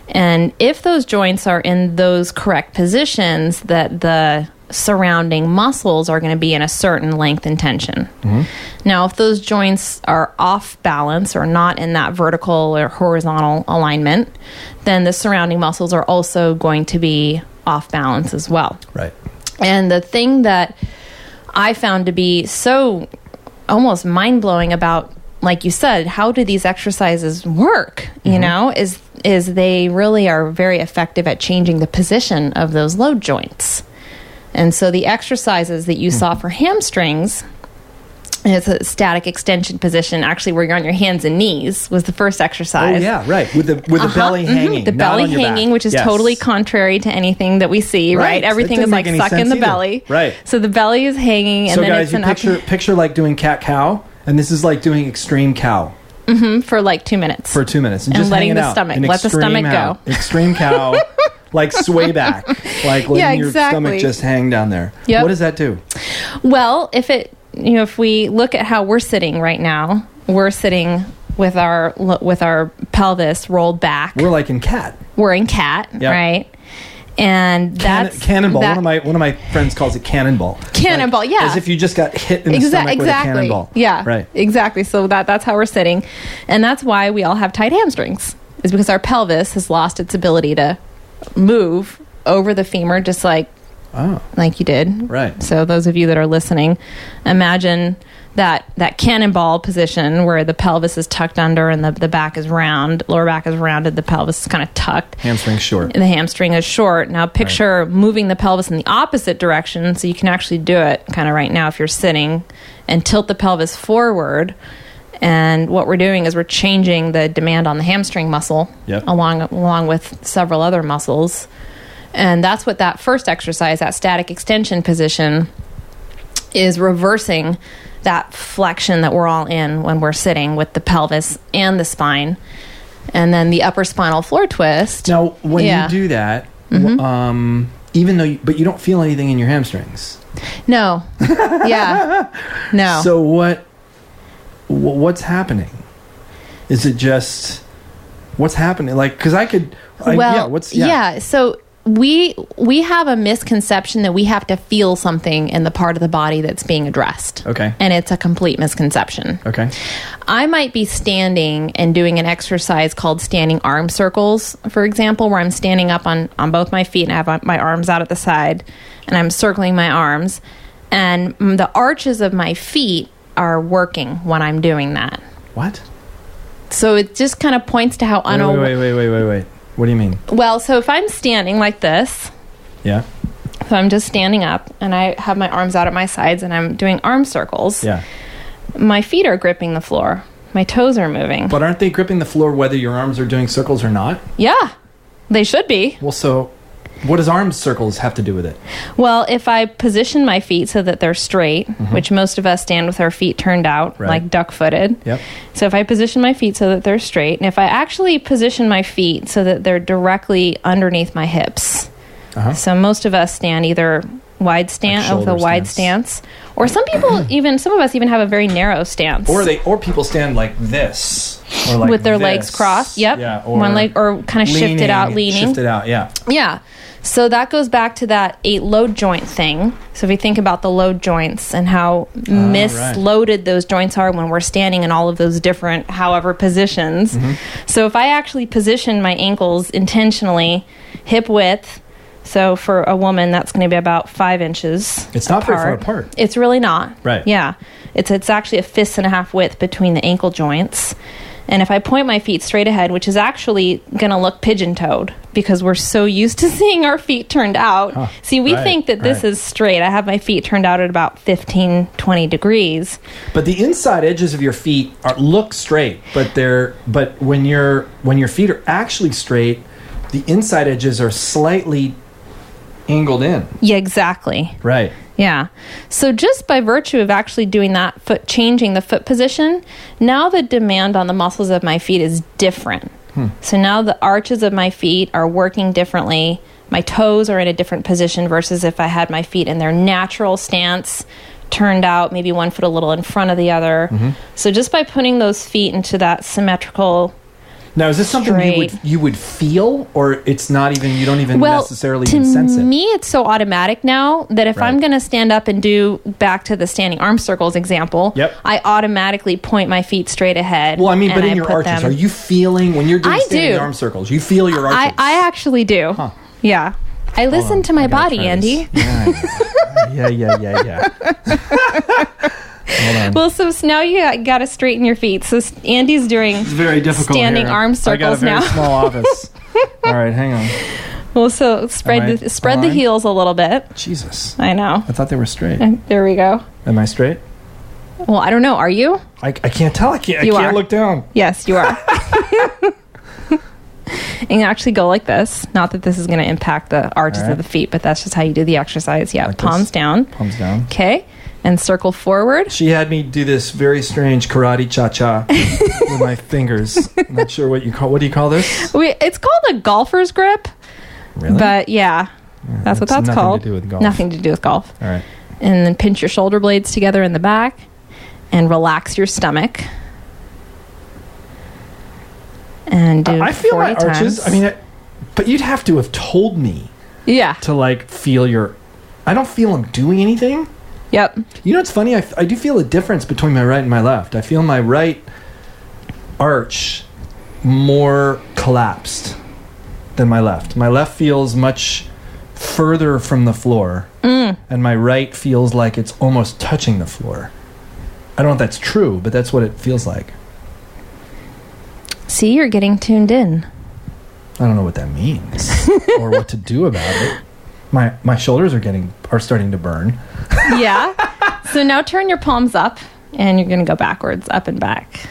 and if those joints are in those correct positions, that the surrounding muscles are going to be in a certain length and tension. Now, if those joints are off balance or not in that vertical or horizontal alignment, then the surrounding muscles are also going to be off balance as well. Right. And the thing that I found to be so almost mind-blowing about, like you said, how do these exercises work, is they really are very effective at changing the position of those load joints. And so the exercises that you saw for hamstrings, it's a static extension position, actually where you're on your hands and knees, was the first exercise. Oh, yeah, right. With the belly hanging. The belly hanging, which is totally contrary to anything that we see, right? Everything is like stuck in the belly. Right. So the belly is hanging, and so then guys, it's you picture like doing cat-cow, and this is like doing extreme cow. For like 2 minutes. For 2 minutes. And just letting the out. Stomach. Let the stomach go. Extreme cow. Like sway back, like letting your stomach just hang down there. Yep. What does that do? Well, if we look at how we're sitting right now, we're sitting with our pelvis rolled back. We're like in cat. We're in cat, right? And that's cannonball. One of my friends calls it cannonball. Cannonball, like, as if you just got hit in the stomach with a cannonball. Yeah, right. Exactly. So that's how we're sitting, and that's why we all have tight hamstrings. Is because our pelvis has lost its ability to move over the femur, just like you did. Right. So those of you that are listening, imagine that cannonball position where the pelvis is tucked under and the back is round, lower back is rounded, the pelvis is kind of tucked. Hamstring's short. And the hamstring is short. Now picture moving the pelvis in the opposite direction, so you can actually do it kind of right now if you're sitting, and tilt the pelvis forward. And what we're doing is we're changing the demand on the hamstring muscle along with several other muscles. And that's what that first exercise, that static extension position, is reversing that flexion that we're all in when we're sitting with the pelvis and the spine. And then the upper spinal floor twist. Now, when you do that, even though but you don't feel anything in your hamstrings. No. Yeah. No. So what's happening? Is it just what's happening? Like, because so we have a misconception that we have to feel something in the part of the body that's being addressed. Okay. And it's a complete misconception. Okay. I might be standing and doing an exercise called standing arm circles, for example, where I'm standing up on both my feet and I have my arms out at the side and I'm circling my arms, and the arches of my feet are working when I'm doing that. What? So it just kind of points to how Wait. What do you mean? Well, so if I'm standing like this. Yeah. So I'm just standing up and I have my arms out at my sides and I'm doing arm circles. Yeah. My feet are gripping the floor. My toes are moving. But aren't they gripping the floor whether your arms are doing circles or not? Yeah, they should be. Well, so what does arm circles have to do with it? Well, if I position my feet so that they're straight, which most of us stand with our feet turned out, like duck-footed. Yep. So if I position my feet so that they're straight, and if I actually position my feet so that they're directly underneath my hips. So most of us stand either wide stance, like with a wide stance, or some people some of us even have a very narrow stance. Or people stand like this, or like with their this. Legs crossed. Yep. Yeah. Or one leg, or kind of shifted out, leaning. Shifted out. Yeah. Yeah. So that goes back to that 8 load joint thing. So if you think about the load joints and how misloaded those joints are when we're standing in all of those different, however, positions. So if I actually position my ankles intentionally, hip width. So for a woman, that's going to be about 5 inches. It's not very far apart. It's really not. Right. Yeah. It's actually a fist and a half width between the ankle joints. And if I point my feet straight ahead, which is actually going to look pigeon-toed because we're so used to seeing our feet turned out. See, we think that this is straight. I have my feet turned out at about 15, 20 degrees. But the inside edges of your feet look straight, but when your feet are actually straight, the inside edges are slightly angled in. Yeah, exactly. Right. Yeah. So just by virtue of actually doing that, changing the foot position, now the demand on the muscles of my feet is different. So now the arches of my feet are working differently. My toes are in a different position versus if I had my feet in their natural stance, turned out, maybe one foot a little in front of the other. So just by putting those feet into that symmetrical. Now, is this something you would feel, or it's not even, you don't even necessarily even sense it? To me, it's so automatic now that if I'm going to stand up and do back to the standing arm circles example, I automatically point my feet straight ahead. Well, I mean, but in your arches, are you feeling, when you're doing standing arm circles, you feel your arches? I actually do. Yeah. I listen to my body, Andy. Yeah. Hold on. Well, so now you got to straighten your feet. So Andy's doing it's very difficult standing arm circles now. I got a very small office. All right, hang on. Well, so spread the heels a little bit. Jesus. I know. I thought they were straight. There we go. Am I straight? Well, I don't know. Are you? I can't tell. I can't look down. Yes, you are. And you actually go like this. Not that this is going to impact the arches of the feet, but that's just how you do the exercise. Yeah, like palms down. Palms down. Okay. And circle forward. She had me do this very strange karate cha-cha with my fingers. I'm not sure what do you call this? It's called a golfer's grip. Really? But yeah, that's what that's called. Nothing to do with golf. Nothing to do with golf. All right. And then pinch your shoulder blades together in the back and relax your stomach. And do I feel 40 my arches. times. I mean, but you'd have to have told me. Yeah. To like feel your. I don't feel them doing anything. Yep. You know what's funny? I do feel a difference between my right and my left. I feel my right arch more collapsed than my left. My left feels much further from the floor, and my right feels like it's almost touching the floor. I don't know if that's true, but that's what it feels like. See, you're getting tuned in. I don't know what that means or what to do about it. My shoulders are starting to burn. Yeah. So now turn your palms up, and you're going to go backwards, up and back.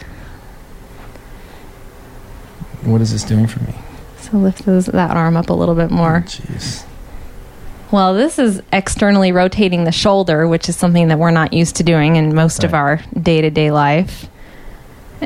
What is this doing for me? So lift that arm up a little bit more. Jeez. Well, this is externally rotating the shoulder, which is something that we're not used to doing in most of our day-to-day life.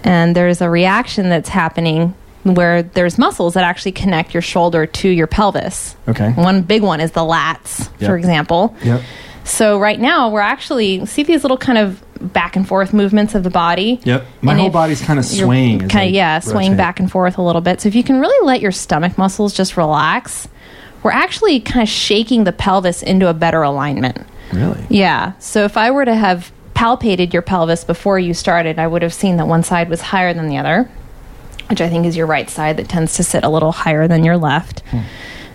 And there's a reaction that's happening where there's muscles that actually connect your shoulder to your pelvis. Okay. One big one is the lats, for example. Yep. So right now, we're actually, see these little kind of back and forth movements of the body? Yep. My whole body's kind of swaying. Swaying back and forth a little bit. So if you can really let your stomach muscles just relax, we're actually kind of shaking the pelvis into a better alignment. Really? Yeah. So if I were to have palpated your pelvis before you started, I would have seen that one side was higher than the other, which I think is your right side that tends to sit a little higher than your left.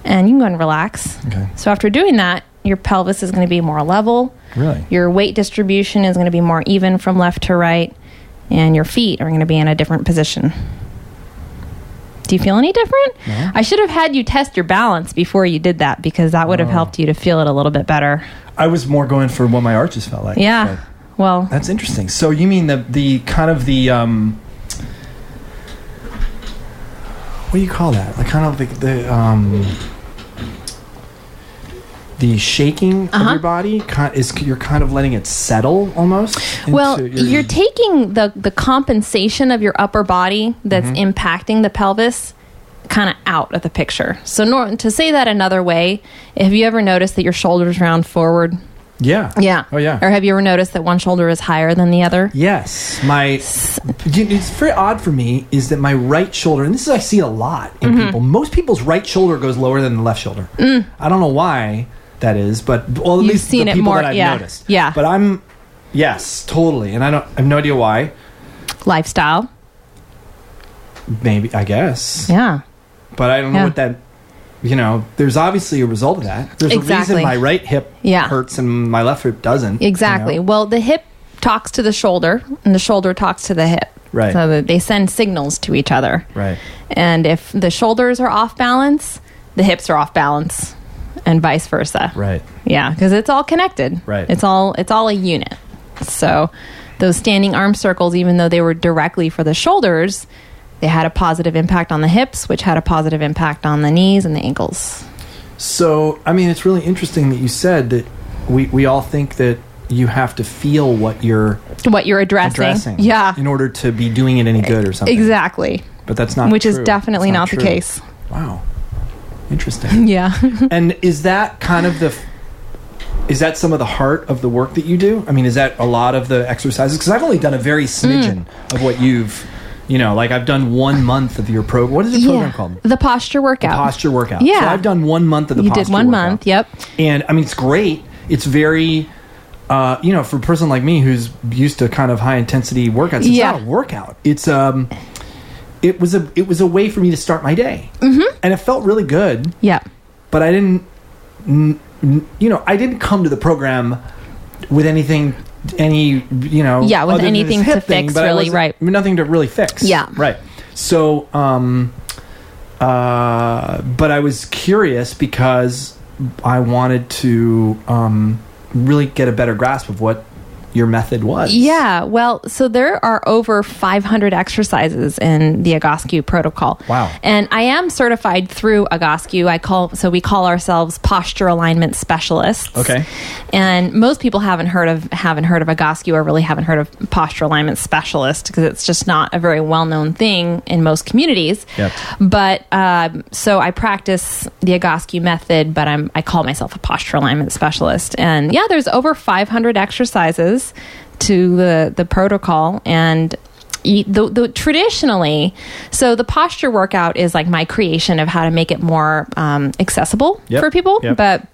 And you can go and relax. Okay. So after doing that, your pelvis is going to be more level. Really? Your weight distribution is going to be more even from left to right. And your feet are going to be in a different position. Do you feel any different? No. I should have had you test your balance before you did that, because that would have helped you to feel it a little bit better. I was more going for what my arches felt like. Yeah. Well, that's interesting. So you mean the kind of the what do you call that? Like kind of the shaking of your body you're kind of letting it settle almost. Well, you're taking the compensation of your upper body that's impacting the pelvis kind of out of the picture. So to say that another way, have you ever noticed that your shoulders round forward? Yeah. Yeah. Oh, yeah. Or have you ever noticed that one shoulder is higher than the other? Yes. It's very odd for me is that my right shoulder, and this is I see a lot in people. Most people's right shoulder goes lower than the left shoulder. I don't know why that is, but at least seen the it people more, that I've noticed. Yeah. But yes, totally. And I have no idea why. Lifestyle. Maybe, I guess. Yeah. But I don't know what that, there's obviously a result of that. There's a reason my right hip hurts and my left hip doesn't. Exactly. Well, the hip talks to the shoulder and the shoulder talks to the hip. Right. So that they send signals to each other. Right. And if the shoulders are off balance, the hips are off balance. And vice versa. Right. Yeah, because it's all connected. Right. It's all a unit. So those standing arm circles, even though they were directly for the shoulders, they had a positive impact on the hips, which had a positive impact on the knees and the ankles. So, I mean, it's really interesting that you said that we all think that you have to feel what you're addressing. Yeah. In order to be doing it any good or something. Exactly. But that's not Which true. is definitely not the case. Wow. Interesting. Yeah. And is that kind of is that some of the heart of the work that you do? I mean, is that a lot of the exercises? Because I've only done a very smidgen of what you've, like I've done 1 month of your program. What is your program called? The posture workout. The posture workout. Yeah. So I've done 1 month of the posture workout. You did 1 month, yep. And I mean, it's great. It's very, for a person like me who's used to kind of high intensity workouts, it's not a workout. It's, it was a way for me to start my day, and it felt really good. Yeah, but I didn't, I didn't come to the program with with anything to fix, really, right? Nothing to really fix. Yeah, right. So, but I was curious because I wanted to really get a better grasp of what your method was. Yeah, well, so there are over 500 exercises in the Egoscue protocol. Wow. And I am certified through Egoscue. We call ourselves posture alignment specialists. Okay. And most people haven't heard of Egoscue or really haven't heard of posture alignment specialist because it's just not a very well-known thing in most communities. Yep. But so I practice the Egoscue method, but I call myself a posture alignment specialist. And yeah, there's over 500 exercises to the protocol, and traditionally, so the posture workout is like my creation of how to make it more accessible for people. Yep. But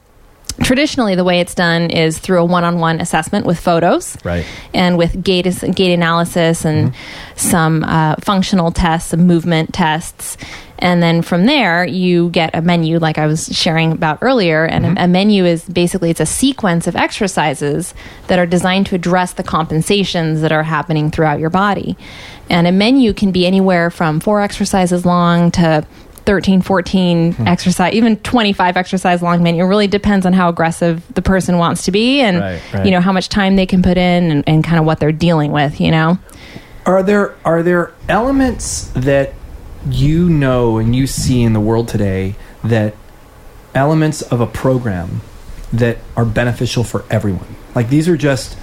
traditionally, the way it's done is through a one-on-one assessment with photos, right, and with gait analysis and some functional tests, some movement tests. And then from there, you get a menu like I was sharing about earlier. And a menu is basically, it's a sequence of exercises that are designed to address the compensations that are happening throughout your body. And a menu can be anywhere from 4 exercises long to 13, 14 exercise, even 25 exercise long menu. It really depends on how aggressive the person wants to be and, how much time they can put in and kind of what they're dealing with, Are there elements that and you see in the world today, that elements of a program that are beneficial for everyone? Like these are just,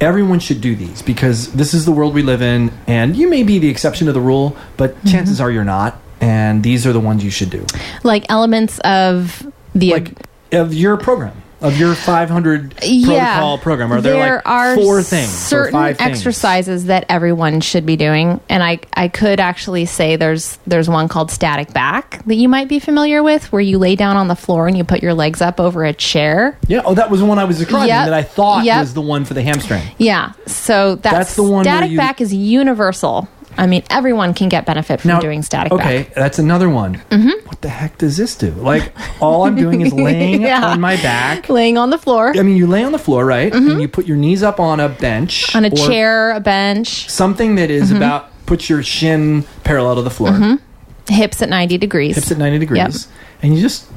everyone should do these because this is the world we live in, and you may be the exception to the rule, but chances are you're not, and these are the ones you should do. Like elements of of your program. Of your 500 protocol program, are there like 4 things, certain or 5 exercises that everyone should be doing? And I could actually say there's one called static back that you might be familiar with, where you lay down on the floor and you put your legs up over a chair. Yeah. Oh, that was the one I was describing that I thought was the one for the hamstring. Yeah. So that's the one. Static back is universal. I mean, everyone can get benefit from doing static back. Okay, that's another one. What the heck does this do? Like, all I'm doing is laying on my back. Laying on the floor. I mean, you lay on the floor, right? And you put your knees up on a bench. On a chair, a bench. Something that is put your shin parallel to the floor. Hips at 90 degrees. Hips at 90 degrees. Yep. And you just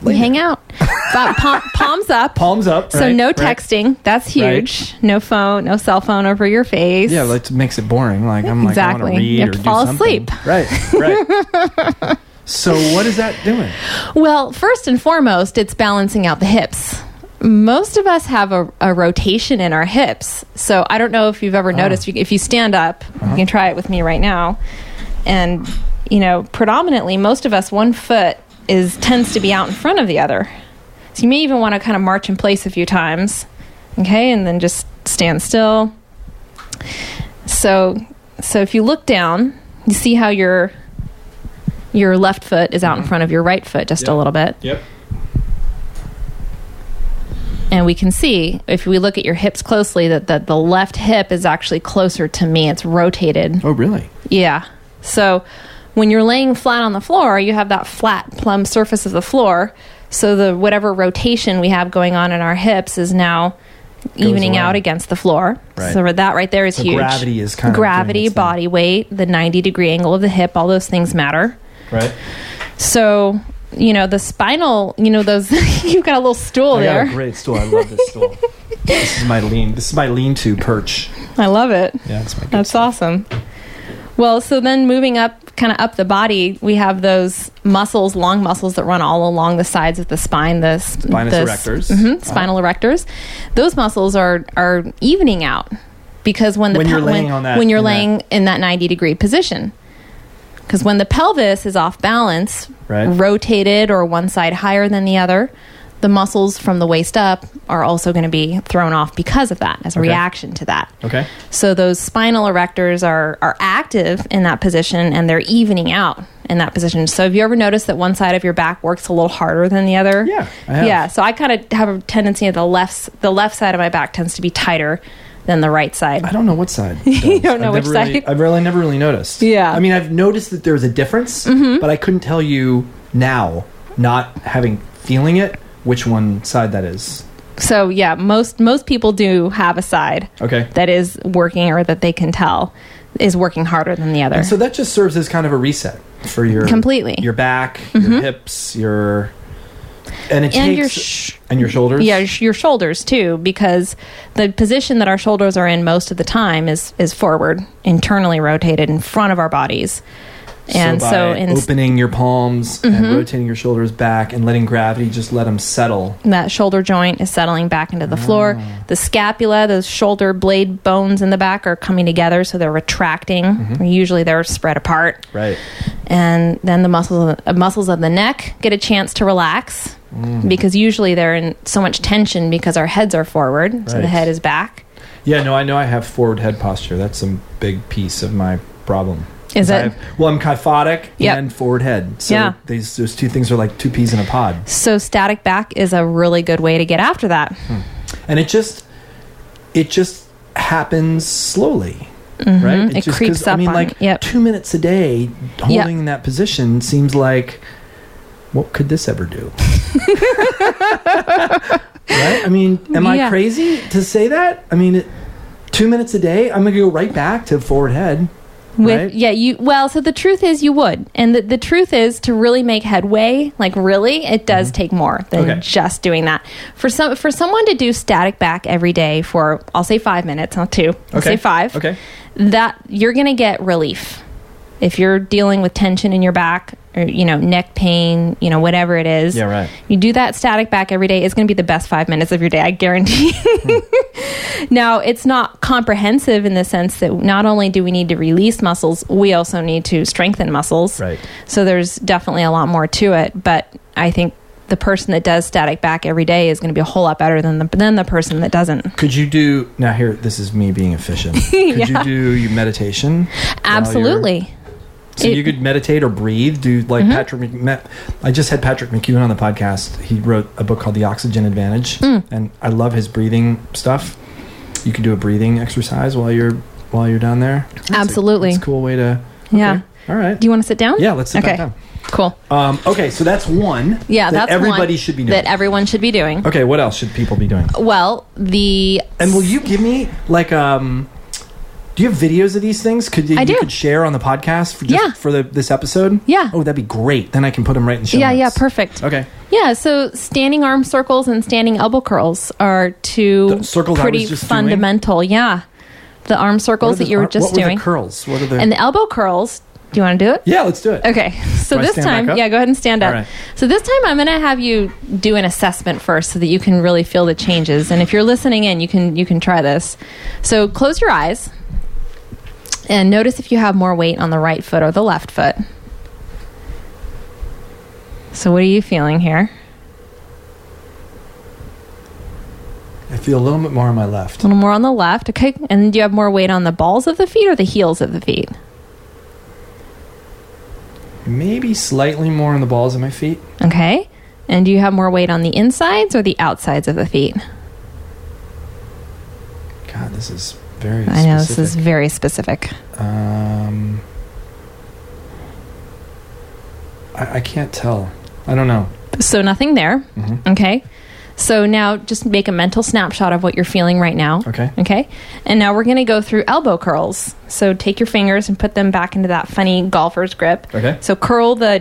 We hang out. Palms up. Palms up. So no texting. That's huge. Right. No phone, no cell phone over your face. Yeah, that makes it boring. Like I'm exactly. like I want to read you have to or fall do something. asleep. Right. So what is that doing? Well, first and foremost, it's balancing out the hips. Most of us have a rotation in our hips. So I don't know if you've ever noticed, if you stand up, you can try it with me right now. And, predominantly, most of us, one foot tends to be out in front of the other. So you may even want to kind of march in place a few times. Okay, and then just stand still. So if you look down, you see how your left foot is out in front of your right foot just a little bit. Yep. And we can see, if we look at your hips closely, that the left hip is actually closer to me. It's rotated. Oh, really? Yeah. So when you're laying flat on the floor, you have that flat, plumb surface of the floor. So whatever rotation we have going on in our hips is now evening out against the floor. Right. So that right there is huge. Gravity is kind of gravity, body weight, the 90-degree angle of the hip, all those things matter. Right. So... the spinal, those, you've got a little stool there. I got a great stool. I love this stool. This is my lean-to perch. I love it. Yeah, that's awesome. Well, so then moving up, kind of up the body, we have those muscles, long muscles that run all along the sides of the spine. The spinous erectors. Spinal erectors. Those muscles are evening out because when you're laying in that 90-degree position. Because when the pelvis is off balance, rotated or one side higher than the other, the muscles from the waist up are also going to be thrown off because of that, as a reaction to that. Okay. So those spinal erectors are active in that position, and they're evening out in that position. So have you ever noticed that one side of your back works a little harder than the other? Yeah, I have. Yeah, so I kind of have a tendency of the left side of my back tends to be tighter than the right side. I don't know what side. You don't know which side? I've never really noticed. Yeah. I mean, I've noticed that there's a difference, but I couldn't tell you now, not feeling it, which one side that is. So yeah, most people do have a side that is working, or that they can tell is working harder than the other. And so that just serves as kind of a reset for your back, your hips, and your shoulders. Yeah, your shoulders too, because the position that our shoulders are in most of the time is forward, internally rotated in front of our bodies. And so opening your palms and rotating your shoulders back and letting gravity just let them settle. That shoulder joint is settling back into the floor. The scapula, those shoulder blade bones in the back, are coming together, so they're retracting. Usually they're spread apart. Right. And then the muscles of the neck get a chance to relax, because usually they're in so much tension because our heads are forward, so the head is back. Yeah, no, I know I have forward head posture. That's a big piece of my problem. Is it? I'm kyphotic and forward head. So those two things are like two peas in a pod. So static back is a really good way to get after that. And it just happens slowly. Right? It creeps up. 2 minutes a day holding that position seems like, what could this ever do? Right? I mean, am I crazy to say that? I mean, 2 minutes a day, I'm going to go right back to forward head. So the truth is you would. And the truth is, to really make headway, it does take more than just doing that. For someone to do static back every day for, I'll say 5 minutes, not 2. I'll say 5. Okay. That you're going to get relief. If you're dealing with tension in your back, or neck pain, whatever it is. Yeah, right. You do that static back every day, it's going to be the best 5 minutes of your day, I guarantee. Now, it's not comprehensive in the sense that not only do we need to release muscles, we also need to strengthen muscles. Right. So there's definitely a lot more to it, but I think the person that does static back every day is going to be a whole lot better than the person that doesn't. Could you do, now here, this is me being efficient. Could you do your meditation? Absolutely. So you could meditate or breathe. Do Patrick. I just had Patrick McEwen on the podcast. He wrote a book called The Oxygen Advantage, and I love his breathing stuff. You could do a breathing exercise while you're down there. Absolutely, it's a cool way to. Yeah. All right. Do you want to sit down? Yeah, let's sit back down. Cool. Okay, so that's one. Yeah, that's everybody should be doing. That everyone should be doing. Okay, what else should people be doing? Well, and will you give me do Do you have videos of these things? I do. You could share on the podcast for this episode? Yeah. Oh, that'd be great. Then I can put them right in the show notes. Yeah, perfect. Okay. Yeah, so standing arm circles and standing elbow curls are two pretty fundamental. Yeah. The arm circles that you were just doing. What were the curls? What are the... And the elbow curls, do you want to do it? Yeah, let's do it. Okay. So this time, go ahead and stand up. All right. So this time I'm going to have you do an assessment first so that you can really feel the changes. And if you're listening in, you can try this. So close your eyes and notice if you have more weight on the right foot or the left foot. So what are you feeling here? I feel a little bit more on my left. A little more on the left. Okay. And do you have more weight on the balls of the feet or the heels of the feet? Maybe slightly more on the balls of my feet. Okay. And do you have more weight on the insides or the outsides of the feet? God, this is very specific. I know, this is very specific. I can't tell. I don't know. So nothing there. Mm-hmm. Okay. So now just make a mental snapshot of what you're feeling right now. Okay. Okay. And now we're going to go through elbow curls. So take your fingers and put them back into that funny golfer's grip. Okay. So curl the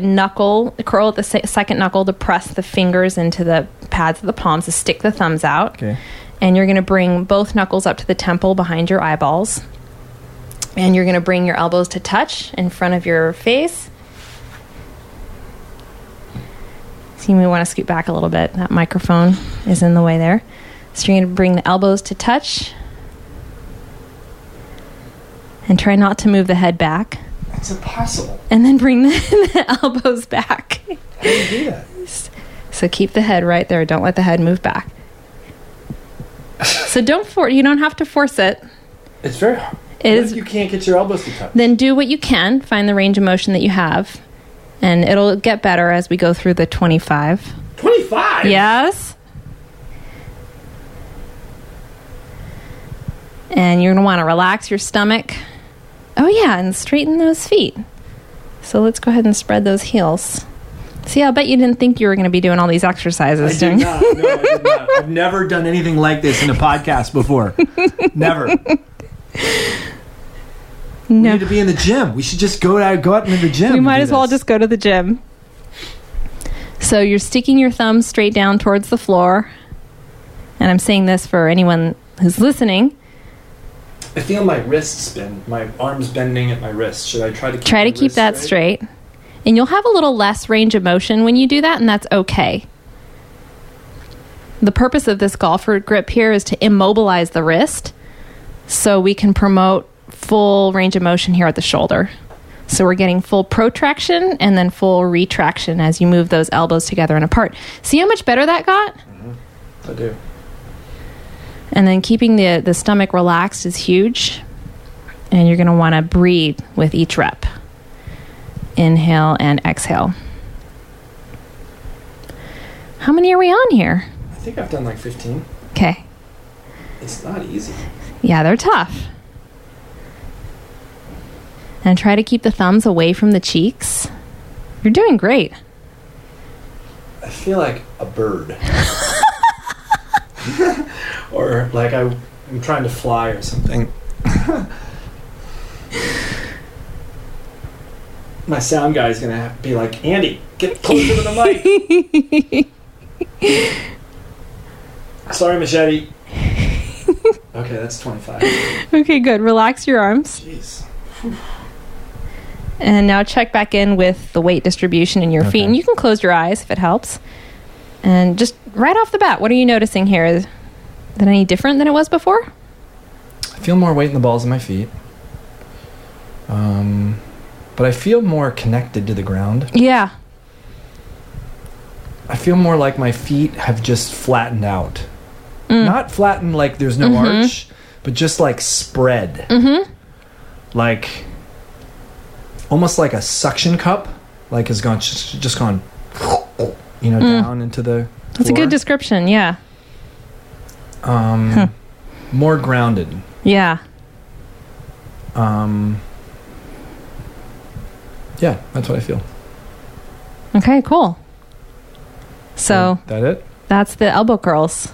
second knuckle to press the fingers into the pads of the palms to stick the thumbs out. Okay. And you're going to bring both knuckles up to the temple behind your eyeballs. And you're going to bring your elbows to touch in front of your face. So you may want to scoot back a little bit. That microphone is in the way there. So you're going to bring the elbows to touch. And try not to move the head back. It's impossible. And then bring the elbows back. How do you do that? So keep the head right there. Don't let the head move back. So you don't have to force it. It's very hard. What if you can't get your elbows to touch? Then do what you can. Find the range of motion that you have. And it'll get better as we go through the 25. 25? Yes. And you're going to want to relax your stomach. Oh, yeah, and straighten those feet. So let's go ahead and spread those heels. See, I'll bet you didn't think you were going to be doing all these exercises. I did not. No, I did not. I've never done anything like this in a podcast before. Never. We need to be in the gym. We should just go out into the gym. We might as well just go to the gym. So you're sticking your thumbs straight down towards the floor. And I'm saying this for anyone who's listening. I feel my wrists bend. My arms bending at my wrist. Should I try to keep that straight? And you'll have a little less range of motion when you do that, and that's okay. The purpose of this golfer grip here is to immobilize the wrist so we can promote full range of motion here at the shoulder. So we're getting full protraction and then full retraction as you move those elbows together and apart. See how much better that got? Mm-hmm. I do. And then keeping the stomach relaxed is huge. And you're going to want to breathe with each rep. Inhale and exhale. How many are we on here? I think I've done like 15. Okay. It's not easy. Yeah, they're tough. And try to keep the thumbs away from the cheeks. You're doing great. I feel like a bird. Or like I'm trying to fly or something. My sound guy is going to have to be like, Andy, get closer to the mic. Sorry, Machete. Okay, that's 25. Okay, good. Relax your arms. Jeez. And now check back in with the weight distribution in your feet. And you can close your eyes if it helps. And just right off the bat, what are you noticing here? Is that any different than it was before? I feel more weight in the balls of my feet. But I feel more connected to the ground. Yeah. I feel more like my feet have just flattened out. Not flattened like there's no arch, but just like spread. Mm-hmm. Like almost like a suction cup, like has gone just gone, down into the floor. That's a good description. Yeah. More grounded. Yeah. Yeah, that's what I feel. Okay, cool. So that it? That's the elbow curls.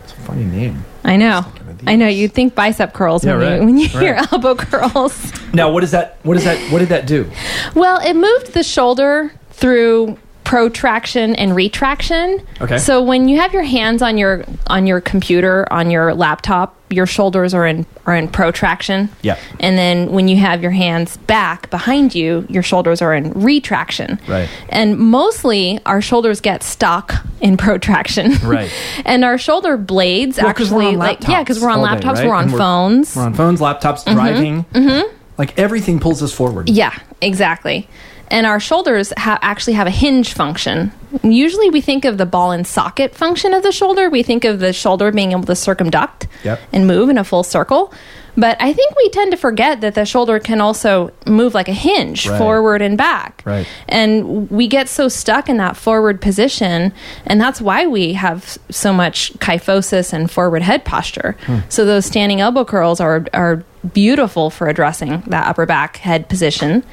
It's a funny name. I know. I know you think bicep curls when you hear elbow curls. Now, what did that do? Well, it moved the shoulder through protraction and retraction. Okay. So when you have your hands on your computer, on your laptop, your shoulders are in protraction. Yeah. And then when you have your hands back behind you, your shoulders are in retraction. Right. And mostly our shoulders get stuck in protraction. Right. And our shoulder blades because we're on laptops, right? we're on phones. We're on phones, laptops, driving. Mm-hmm. Like everything pulls us forward. Yeah, exactly. And our shoulders actually have a hinge function. Usually we think of the ball and socket function of the shoulder. We think of the shoulder being able to circumduct and move in a full circle. But I think we tend to forget that the shoulder can also move like a hinge, forward and back. Right. And we get so stuck in that forward position, and that's why we have so much kyphosis and forward head posture. So those standing elbow curls are beautiful for addressing that upper back head position.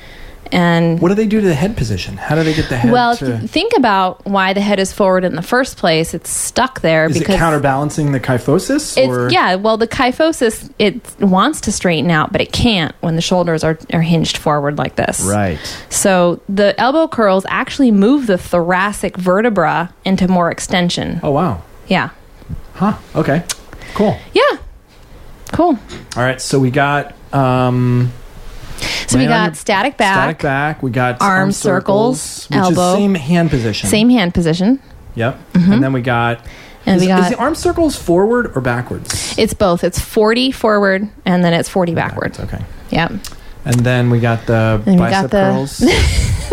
And what do they do to the head position? How do they get the head think about why the head is forward in the first place. It's stuck there because... Is it counterbalancing the kyphosis? The kyphosis, it wants to straighten out, but it can't when the shoulders are hinged forward like this. Right. So the elbow curls actually move the thoracic vertebra into more extension. Oh, wow. Yeah. Huh. Okay. Cool. Yeah. Cool. All right. So we got... So we got static back. We got arm circles, which elbow. Is same hand position. Yep. Mm-hmm. And then we got... Is the arm circles forward or backwards? It's both. It's 40 forward, and then it's 40 backward. Okay. Yep. And then we got the bicep curls,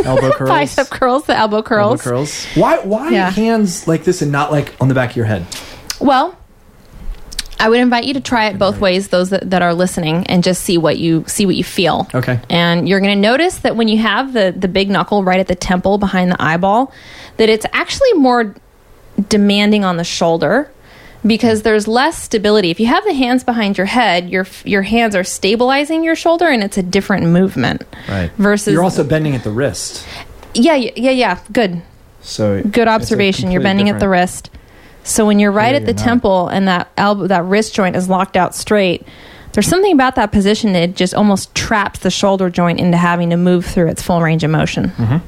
elbow curls. Bicep curls, the elbow curls. Elbow curls. Why hands like this and not like on the back of your head? Well... I would invite you to try it both ways, those that are listening, and just see what you feel. Okay. And you're going to notice that when you have the big knuckle right at the temple behind the eyeball, that it's actually more demanding on the shoulder because there's less stability. If you have the hands behind your head, your hands are stabilizing your shoulder, and it's a different movement. Right. Versus you're also bending at the wrist. Yeah. Good. So good observation. You're bending at the wrist. So when you're right at the temple and that wrist joint is locked out straight, there's something about that position that just almost traps the shoulder joint into having to move through its full range of motion. Mm-hmm.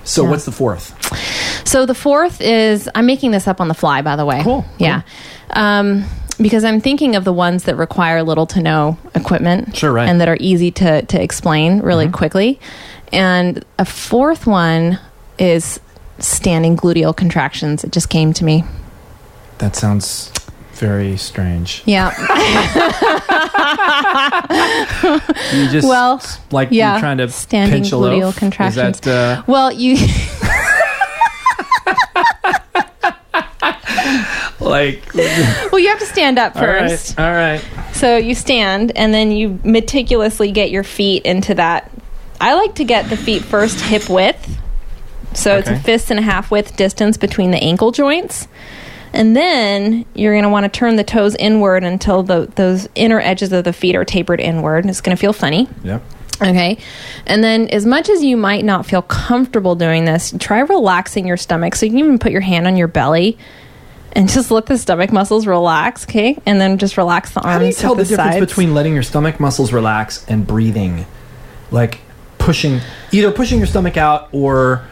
So what's the fourth? So the fourth is, I'm making this up on the fly, by the way. Cool. Yeah. Because I'm thinking of the ones that require little to no equipment. Sure, right. And that are easy to explain really quickly. And a fourth one is... standing gluteal contractions. It just came to me. That sounds very strange. Yeah. You just you're trying to standing pinch a gluteal loaf? Contractions. Is that, well, you you have to stand up first. All right. So you stand and then you meticulously get your feet into that. I like to get the feet first hip width. So it's a fist and a half width distance between the ankle joints. And then you're going to want to turn the toes inward until those inner edges of the feet are tapered inward. It's going to feel funny. Yep. Okay. And then as much as you might not feel comfortable doing this, try relaxing your stomach. So you can even put your hand on your belly and just let the stomach muscles relax, okay? And then just relax the arms. How do you tell the difference sides between letting your stomach muscles relax and breathing? Like either pushing your stomach out or...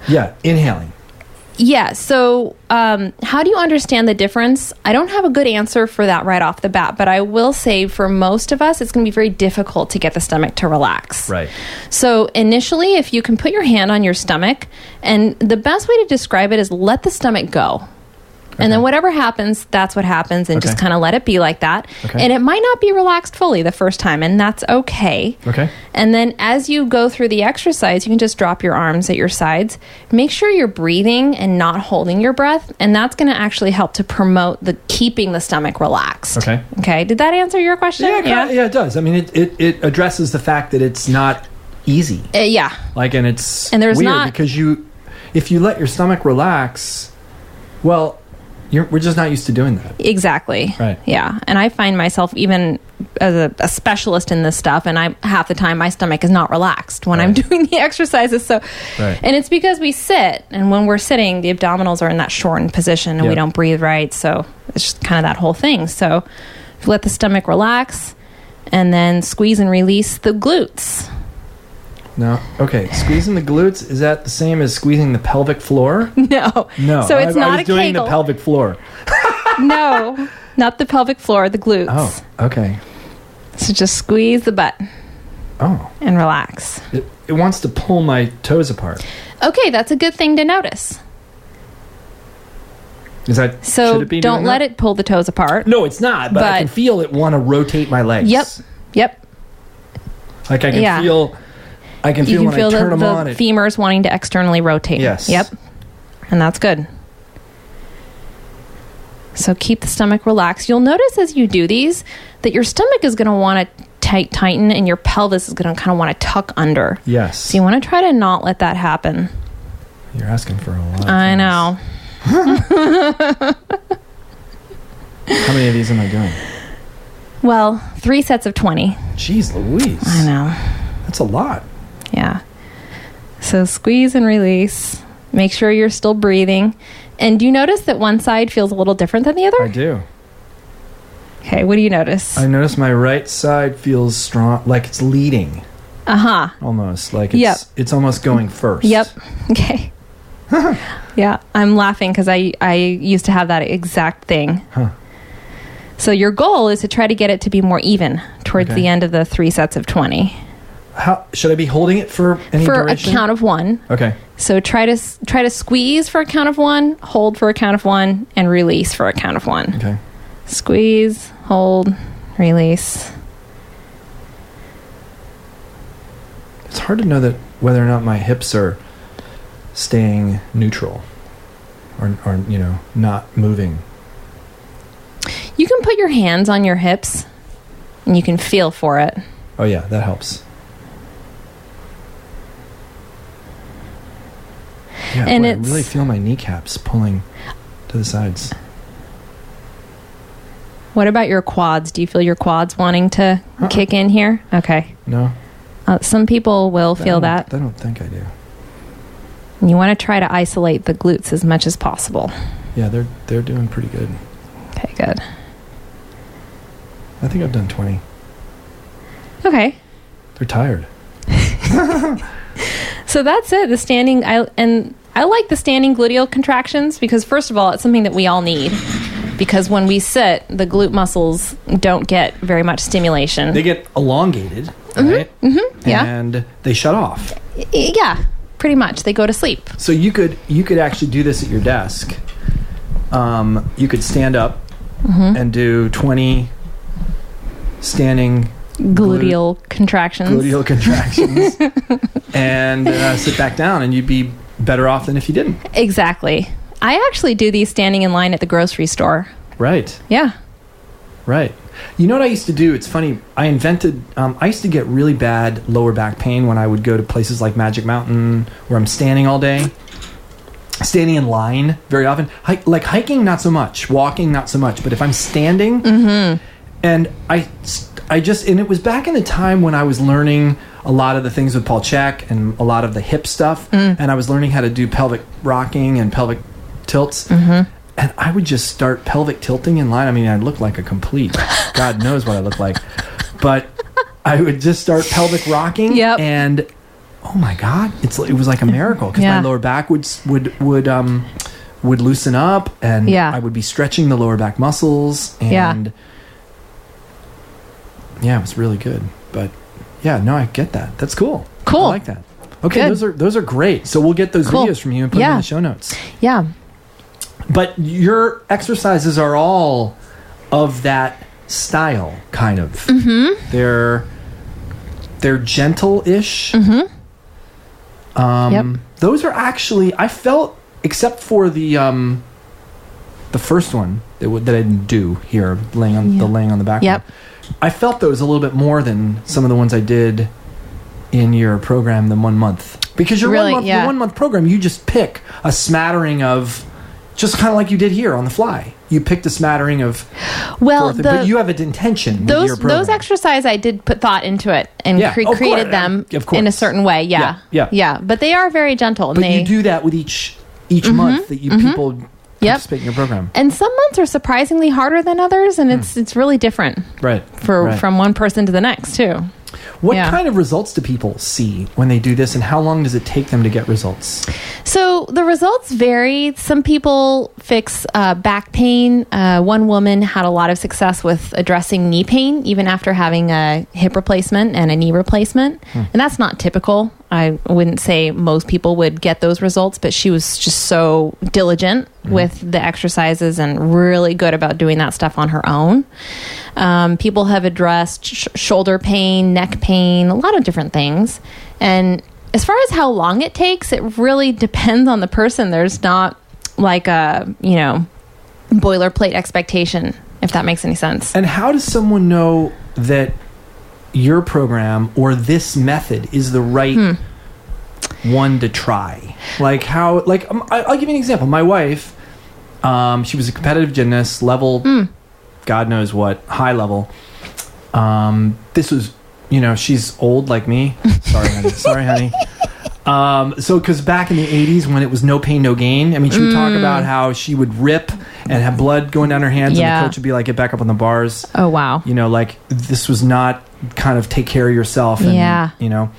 Yeah, inhaling. Yeah, so how do you understand the difference? I don't have a good answer for that right off the bat, but I will say for most of us, it's going to be very difficult to get the stomach to relax. Right. So initially, if you can put your hand on your stomach, and the best way to describe it is let the stomach go. And then whatever happens, that's what happens, and just kind of let it be like that. Okay. And it might not be relaxed fully the first time, and that's okay. Okay. And then as you go through the exercise, you can just drop your arms at your sides. Make sure you're breathing and not holding your breath, and that's going to actually help to promote keeping the stomach relaxed. Okay. Okay. Did that answer your question? Yeah, it does. I mean, it addresses the fact that it's not easy. Yeah. And there's weird because if you let your stomach relax, well... we're just not used to doing that. Exactly. Right. Yeah. And I find myself even as a specialist in this stuff, and half the time my stomach is not relaxed when I'm doing the exercises. So, and it's because we sit, and when we're sitting, the abdominals are in that shortened position, and we don't breathe right. So It's just kind of that whole thing. So if you let the stomach relax and then squeeze and release the glutes. No. Okay. Squeezing the glutes, is that the same as squeezing the pelvic floor? No. No. So it's not I was a doing Kegel. the pelvic floor. No, not the pelvic floor, the glutes. Oh, okay. So just squeeze the butt Oh. and relax. It wants to pull my toes apart. Okay, that's a good thing to notice. Is that So should it be don't doing let that? it pull the toes apart. No, it's not, but I can feel it want to rotate my legs. Yep. Like I can feel You can when feel I turn them the on. femurs wanting to externally rotate. Yes. Yep. And that's good. So keep the stomach relaxed. You'll notice as you do these that your stomach is going to want to tighten and your pelvis is going to kind of want to tuck under. Yes. So you want to try to not let that happen. You're asking for a lot. I know. How many of these am I doing? Well, 3 sets of 20. Jeez Louise. I know. That's a lot. Yeah. So squeeze and release. Make sure you're still breathing. And do you notice that one side feels a little different than the other? I do. Okay, what do you notice? I notice my right side feels strong, like it's leading. Uh-huh. Almost. Like it's almost going first. Yep. Okay. Yeah, I'm laughing because I used to have that exact thing. Huh. So your goal is to try to get it to be more even towards the end of the 3 sets of 20. How should I be holding it for any For duration? a count of 1. Okay. So try to squeeze for a count of 1, hold for a count of 1, and release for a count of 1. Okay. Squeeze, hold, release. It's hard to know that whether or not my hips are staying neutral or not moving. You can put your hands on your hips and you can feel for it. Oh yeah, that helps. Yeah, And boy, I it's- really feel my kneecaps pulling to the sides. What about your quads? Do you feel your quads wanting to kick in here? Okay. No? Some people will feel that. I don't think I do. And you want to try to isolate the glutes as much as possible. Yeah, they're doing pretty good. Okay, good. I think I've done 20. Okay. They're tired. So that's it. The standing, I like the standing gluteal contractions because first of all, it's something that we all need. Because when we sit, the glute muscles don't get very much stimulation. They get elongated, right? Mm-hmm. Yeah. And they shut off. Yeah, pretty much. They go to sleep. So you could actually do this at your desk. You could stand up and do 20 standing Gluteal contractions. Gluteal contractions and sit back down, and you'd be better off than if you didn't. Exactly. I actually do these standing in line at the grocery store. Right. Yeah. Right. You know what I used to do? It's funny. I used to get really bad lower back pain when I would go to places like Magic Mountain where I'm standing all day. Standing in line very often. Like hiking, not so much. Walking, not so much. But if I'm standing, and and it was back in the time when I was learning a lot of the things with Paul Chek and a lot of the hip stuff, and I was learning how to do pelvic rocking and pelvic tilts. And I would just start pelvic tilting in line. I mean, I'd look like a complete, God knows what I look like. But I would just start pelvic rocking, and oh my God, it was like a miracle because my lower back would loosen up, and I would be stretching the lower back muscles, and it was really good. But yeah, no, I get that. That's cool. Cool. I like that. Okay, good. those are great. So we'll get those videos from you and put them in the show notes. Yeah. But your exercises are all of that style, kind of. They're gentle-ish. Those are actually, I felt, except for the first one that I didn't do here, laying on the back. Yep. I felt those a little bit more than some of the ones I did in your program, the 1 month. Because your really, 1 month, your 1 month program, you just pick a smattering of, just kind of like you did here on the fly. You picked a smattering of, but you have an intention with your program. Those exercises, I did put thought into it and created them in a certain way. Yeah. But they are very gentle. But you do that with each month that you people participate in your program. And some months are surprisingly harder than others, and it's really different. Right. From one person to the next, too. What kind of results do people see when they do this, and how long does it take them to get results? So the results vary. Some people fix back pain. One woman had a lot of success with addressing knee pain, even after having a hip replacement and a knee replacement. And that's not typical. I wouldn't say most people would get those results, but she was just so diligent with the exercises and really good about doing that stuff on her own. People have addressed shoulder pain, neck pain, a lot of different things. And as far as how long it takes, it really depends on the person. There's not like a, boilerplate expectation, if that makes any sense. And how does someone know that your program or this method is the right one to try? Like I'll give you an example. My wife, she was a competitive gymnast, level, God knows what, high level. This was, she's old like me. Sorry, honey. So, because back in the 80s when it was no pain, no gain, I mean, she would talk about how she would rip and have blood going down her hands, and the coach would be like, get back up on the bars. Oh, wow. Like, this was not kind of take care of yourself. And,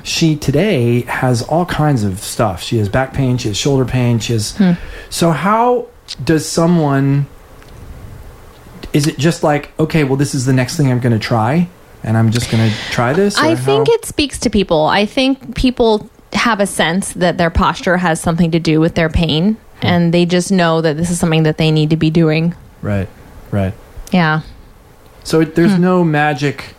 she today has all kinds of stuff. She has back pain, she has shoulder pain, she has... So how does someone... Is it just like, okay, well, this is the next thing I'm going to try, and I'm just going to try this? I think it speaks to people. I think people have a sense that their posture has something to do with their pain, and they just know that this is something that they need to be doing. Right. Yeah. So there's no magic.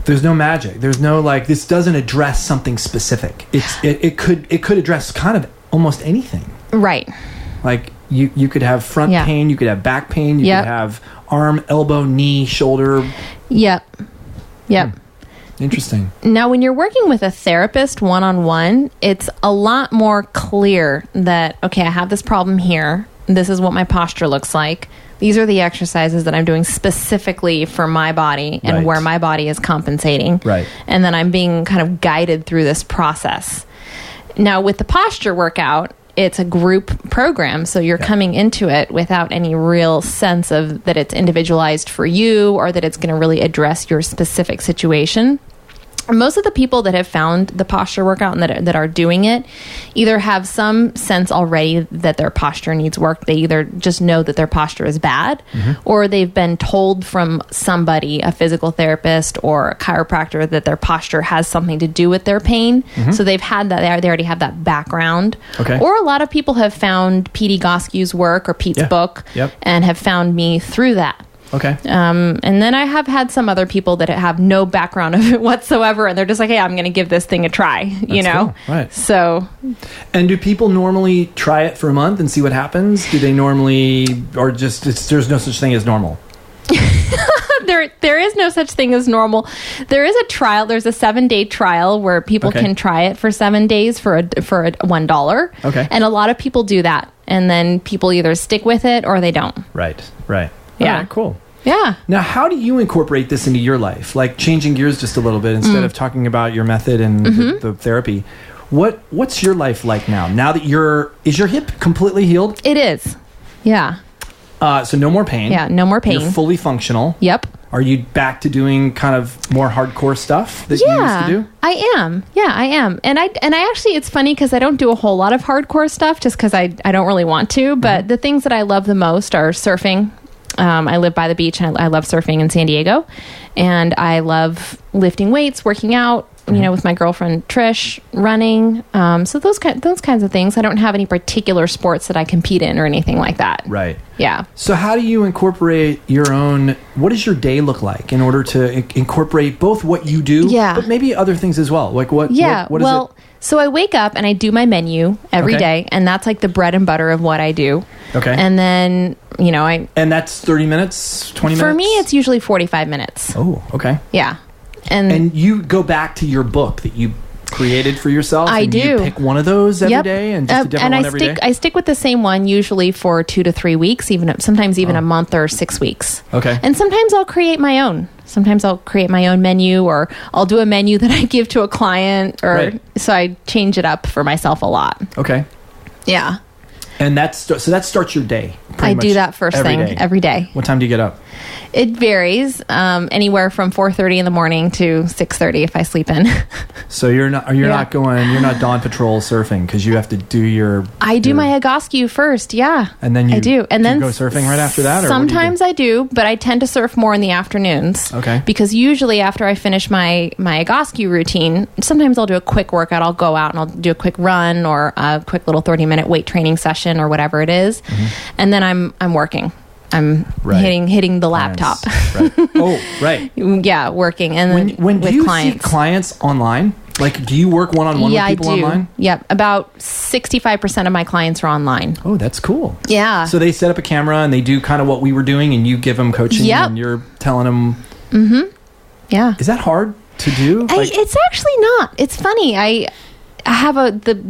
There's no magic. There's no like, this doesn't address something specific. It could address kind of almost anything. Right. Like you could have front pain, you could have back pain, you could have arm, elbow, knee, shoulder. Yep. Interesting. Now, when you're working with a therapist one-on-one, it's a lot more clear that, okay, I have this problem here. This is what my posture looks like. These are the exercises that I'm doing specifically for my body and where my body is compensating. Right. And then I'm being kind of guided through this process. Now, with the posture workout, it's a group program, so you're coming into it without any real sense of that it's individualized for you or that it's going to really address your specific situation. Most of the people that have found the posture workout and that are doing it either have some sense already that their posture needs work. They either just know that their posture is bad, or they've been told from somebody, a physical therapist or a chiropractor, that their posture has something to do with their pain. So they've had that, they already have that background. Okay. Or a lot of people have found P.D. Goskew's work or Pete's book and have found me through that. Okay. And then I have had some other people that have no background of it whatsoever, and they're just like, hey, I'm going to give this thing a try, you know? Cool. Right. So. And do people normally try it for a month and see what happens? Do they normally, or just, there's no such thing as normal? There is no such thing as normal. There is a trial. There's a 7-day trial where people can try it for 7 days for $1. Okay. And a lot of people do that. And then people either stick with it or they don't. Right. Yeah. All right, cool. Yeah. Now, how do you incorporate this into your life? Like changing gears just a little bit instead of talking about your method and the therapy. What's your life like now? Now that is your hip completely healed? It is. Yeah. So no more pain. Yeah, no more pain. You're fully functional. Yep. Are you back to doing kind of more hardcore stuff that you used to do? I am. Yeah, I am. And I actually, it's funny because I don't do a whole lot of hardcore stuff just because I don't really want to. But the things that I love the most are surfing. I live by the beach and I love surfing in San Diego. And I love lifting weights, working out, with my girlfriend Trish, running. So those kinds of things. I don't have any particular sports that I compete in or anything like that. Right. Yeah. So how do you incorporate your own, what does your day look like in order to incorporate both what you do, but maybe other things as well? Like what is it? So I wake up and I do my menu every day, and that's like the bread and butter of what I do. Okay. And then, And that's 30 minutes, 20 minutes? For me, it's usually 45 minutes. Oh, okay. Yeah. And you go back to your book that you created for yourself? I do. You pick one of those every day and just a different one every day? I stick with the same one usually for 2 to 3 weeks, sometimes even a month or 6 weeks. Okay. And sometimes I'll create my own. Sometimes I'll create my own menu, or I'll do a menu that I give to a client, so I change it up for myself a lot. Okay. Yeah. And that starts your day. I do that first thing every day. What time do you get up? It varies, anywhere from 4:30 in the morning to 6:30 if I sleep in. So you're not dawn patrol surfing because you have to do your. I do my Egoscue first, yeah. And then I do, and then go surfing right after that. Or sometimes I do, but I tend to surf more in the afternoons. Okay. Because usually after I finish my Egoscue routine, sometimes I'll do a quick workout. I'll go out and I'll do a quick run or a quick little 30-minute weight training session or whatever it is, and then I'm working. I'm hitting the laptop. Right. Oh, right. Yeah, working. And then when do you clients. see clients online? Like, do you work one-on-one with people online? Yeah, about 65% of my clients are online. Oh, that's cool. Yeah. So they set up a camera and they do kind of what we were doing, and you give them coaching and you're telling them. Mm-hmm. Yeah. Is that hard to do? It's actually not. It's funny. I have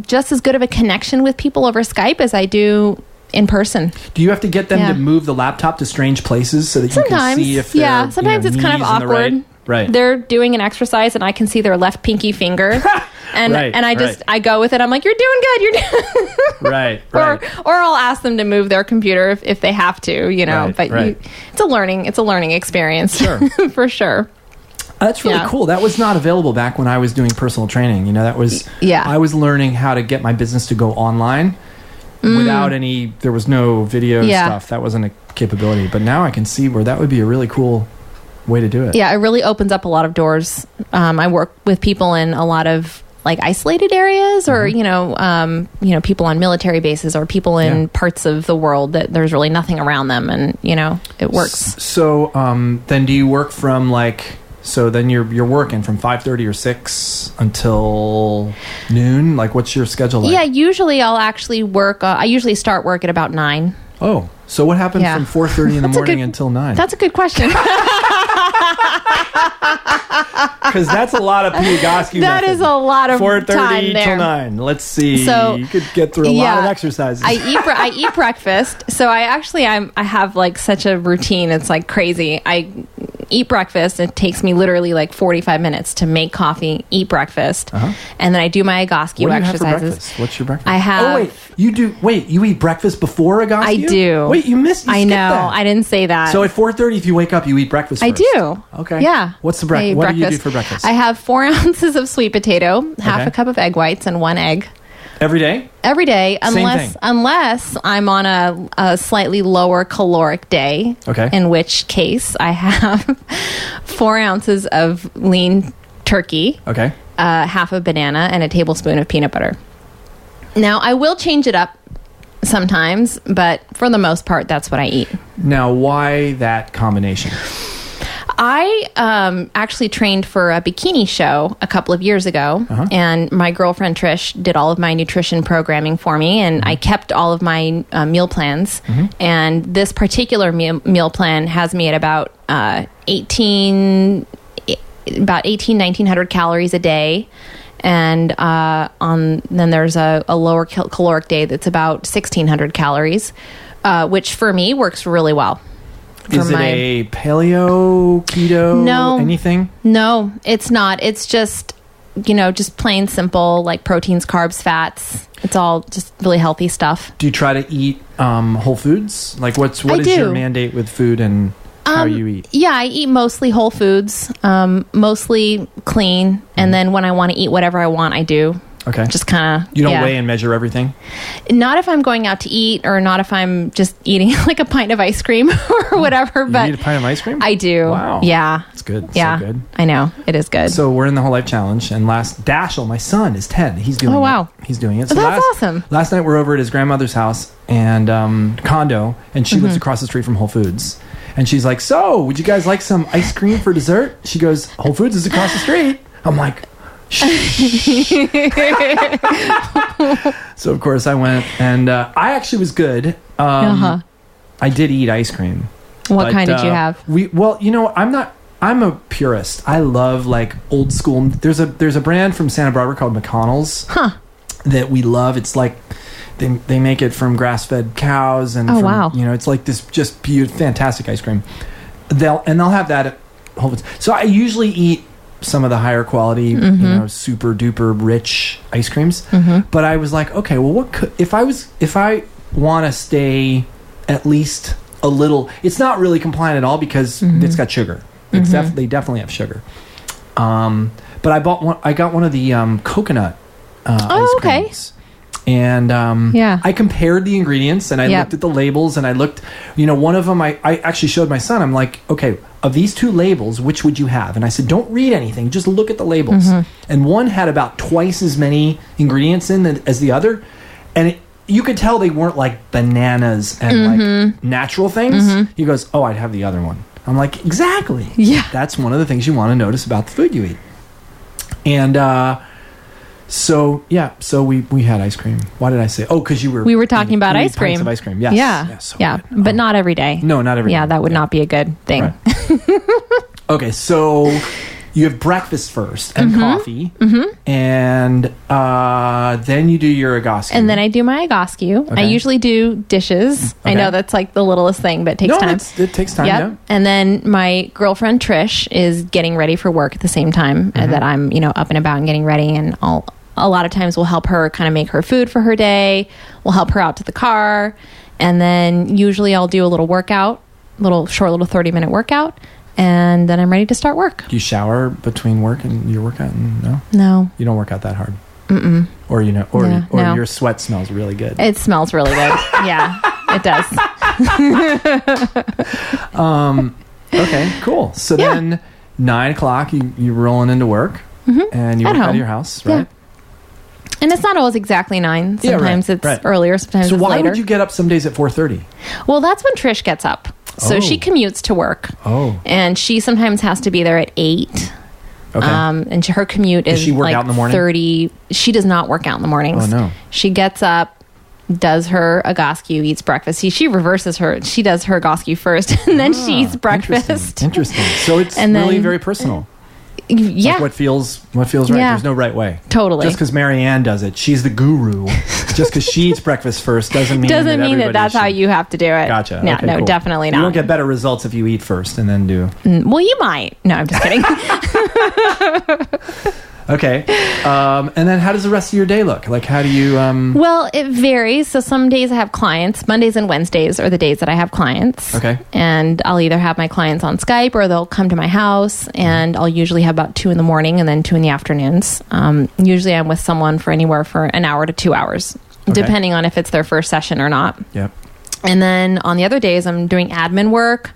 just as good of a connection with people over Skype as I do in person. Do you have to get them to move the laptop to strange places so that you can see if they're sometimes it's kind of awkward. Right. They're doing an exercise and I can see their left pinky finger. And I go with it. I'm like, you're doing good. You're doing right. Or I'll ask them to move their computer if they have to, it's a learning experience. Sure. For sure. That's really cool. That was not available back when I was doing personal training. I was learning how to get my business to go online without there was no video stuff. That wasn't a capability. But now I can see where that would be a really cool way to do it. Yeah, it really opens up a lot of doors. I work with people in a lot of like isolated areas, or people on military bases, or people in parts of the world that there's really nothing around them, and it works. So then do you work from so then you're working from 5:30 or 6 until noon? Like, what's your schedule like? Yeah, usually I'll actually work. I usually start work at about 9. Oh, so what happens from 4:30 in the morning until 9? That's a good question. Because that's a lot of Egoscue. That is a lot of 4:30 till 9. Let's see. So you could get through a lot of exercises. I eat breakfast. So I have like such a routine. It's like crazy. I eat breakfast. It takes me literally like 45 minutes to make coffee, eat breakfast, and then I do my Egoscue exercises. Have for breakfast? What's your breakfast? I have. Oh wait, you do. Wait, you eat breakfast before Egoscue? I do. Wait, you missed. I know. That. I didn't say that. So at 4:30, if you wake up, you eat breakfast first. I do. Okay. Yeah. What's the breakfast? What do you do for breakfast? I have 4 ounces of sweet potato, half a cup of egg whites, and 1 egg. Every day? Every day, unless I'm on a slightly lower caloric day. Okay. In which case, I have 4 ounces of lean turkey. Okay. Half a banana and a tablespoon of peanut butter. Now, I will change it up sometimes, but for the most part, that's what I eat. Now, why that combination? I actually trained for a bikini show a couple of years ago, and my girlfriend Trish did all of my nutrition programming for me, and I kept all of my meal plans. And this particular meal plan has me at about 1,900 calories a day. And then there's a lower caloric day that's about 1,600 calories, which for me works really well. Is it a paleo, keto, anything? No, it's not. It's just, just plain simple, like proteins, carbs, fats. It's all just really healthy stuff. Do you try to eat whole foods? Like what is your mandate with food and how you eat? Yeah, I eat mostly whole foods, mostly clean. And then when I want to eat whatever I want, I do. Okay. Just kind of. You don't weigh and measure everything? Not if I'm going out to eat, or not if I'm just eating like a pint of ice cream or whatever. But you eat a pint of ice cream? I do. Wow. Yeah. It's good. Yeah. So good. I know. It is good. So we're in the Whole Life Challenge, and Dashel, my son, is 10. He's doing it. Oh, wow. He's doing it. So that's awesome. Last night we're over at his grandmother's house and condo, and she lives across the street from Whole Foods. And she's like, so, would you guys like some ice cream for dessert? She goes, Whole Foods is across the street. I'm like, so of course I went, and I actually was good. I did eat ice cream. What kind did you have? I'm not I'm a purist. I love like old school. There's a brand from Santa Barbara called McConnell's that we love. It's like they make it from grass-fed cows and wow. It's like this just beautiful, fantastic ice cream. They'll have that at Whole Foods. So I usually eat some of the higher quality, super duper rich ice creams. But I was like, okay, well, if I want to stay at least a little, it's not really compliant at all because it's got sugar. They definitely have sugar. But I got one of the coconut ice creams. And I compared the ingredients and I looked at the labels and I looked, one of them I actually showed my son. I'm like, okay, of these two labels, which would you have? And I said, don't read anything, just look at the labels. And one had about twice as many ingredients in as the other. And you could tell they weren't like bananas and like natural things. He goes, oh, I'd have the other one. I'm like, exactly. Yeah. That's one of the things you want to notice about the food you eat. And, So we had ice cream. Why did I say? Oh, because we were talking about ice cream. Of ice cream, yes. Yeah, so yeah, good. But not every day. No, not every day. Yeah, that would not be a good thing. Right. Okay, so you have breakfast first and coffee, and then you do your Egoscue. And then I do my Egoscue. Okay. I usually do dishes. Okay. I know that's like the littlest thing, but it takes time. It takes time. Yep. Yeah. And then my girlfriend Trish is getting ready for work at the same time that I'm, up and about and getting ready, and a lot of times we'll help her kind of make her food for her day. We'll help her out to the car. And then usually I'll do a little workout, short little 30-minute workout. And then I'm ready to start work. Do you shower between work and your workout? No? No. You don't work out that hard? Mm-mm. Or no. Your sweat smells really good. It smells really good. Yeah, it does. Okay, cool. So then 9 o'clock, you're rolling into work. And you work out of your house, right? Yeah. And it's not always exactly 9. Sometimes it's earlier, sometimes it's later. So why would you get up some days at 4:30? Well, that's when Trish gets up. So she commutes to work. Oh. And she sometimes has to be there at 8. Okay. And her commute is Does she work out in the morning? 30. She does not work out in the mornings. Oh, no. She gets up, does her Egoscue, eats breakfast. She reverses her. She does her Egoscue first, and then she eats breakfast. Interesting. So it's really very personal. Yeah. Like what feels right. Yeah. There's no right way. Totally. Just because Maryann does it, she's the guru. Just because she eats breakfast first doesn't mean that that's how you have to do it. Gotcha. No, okay, no, cool. Definitely not. You won't get better results if you eat first and then do. Well, you might. No, I'm just kidding. Okay. And then how does the rest of your day look? Like, how do you... Well, it varies. So some days I have clients. Mondays and Wednesdays are the days that I have clients. Okay. And I'll either have my clients on Skype or they'll come to my house, and I'll usually have about 2 in the morning and then 2 in the afternoons. Usually I'm with someone for anywhere for an hour to 2 hours, depending on if it's their first session or not. Yep. And then on the other days, I'm doing admin work,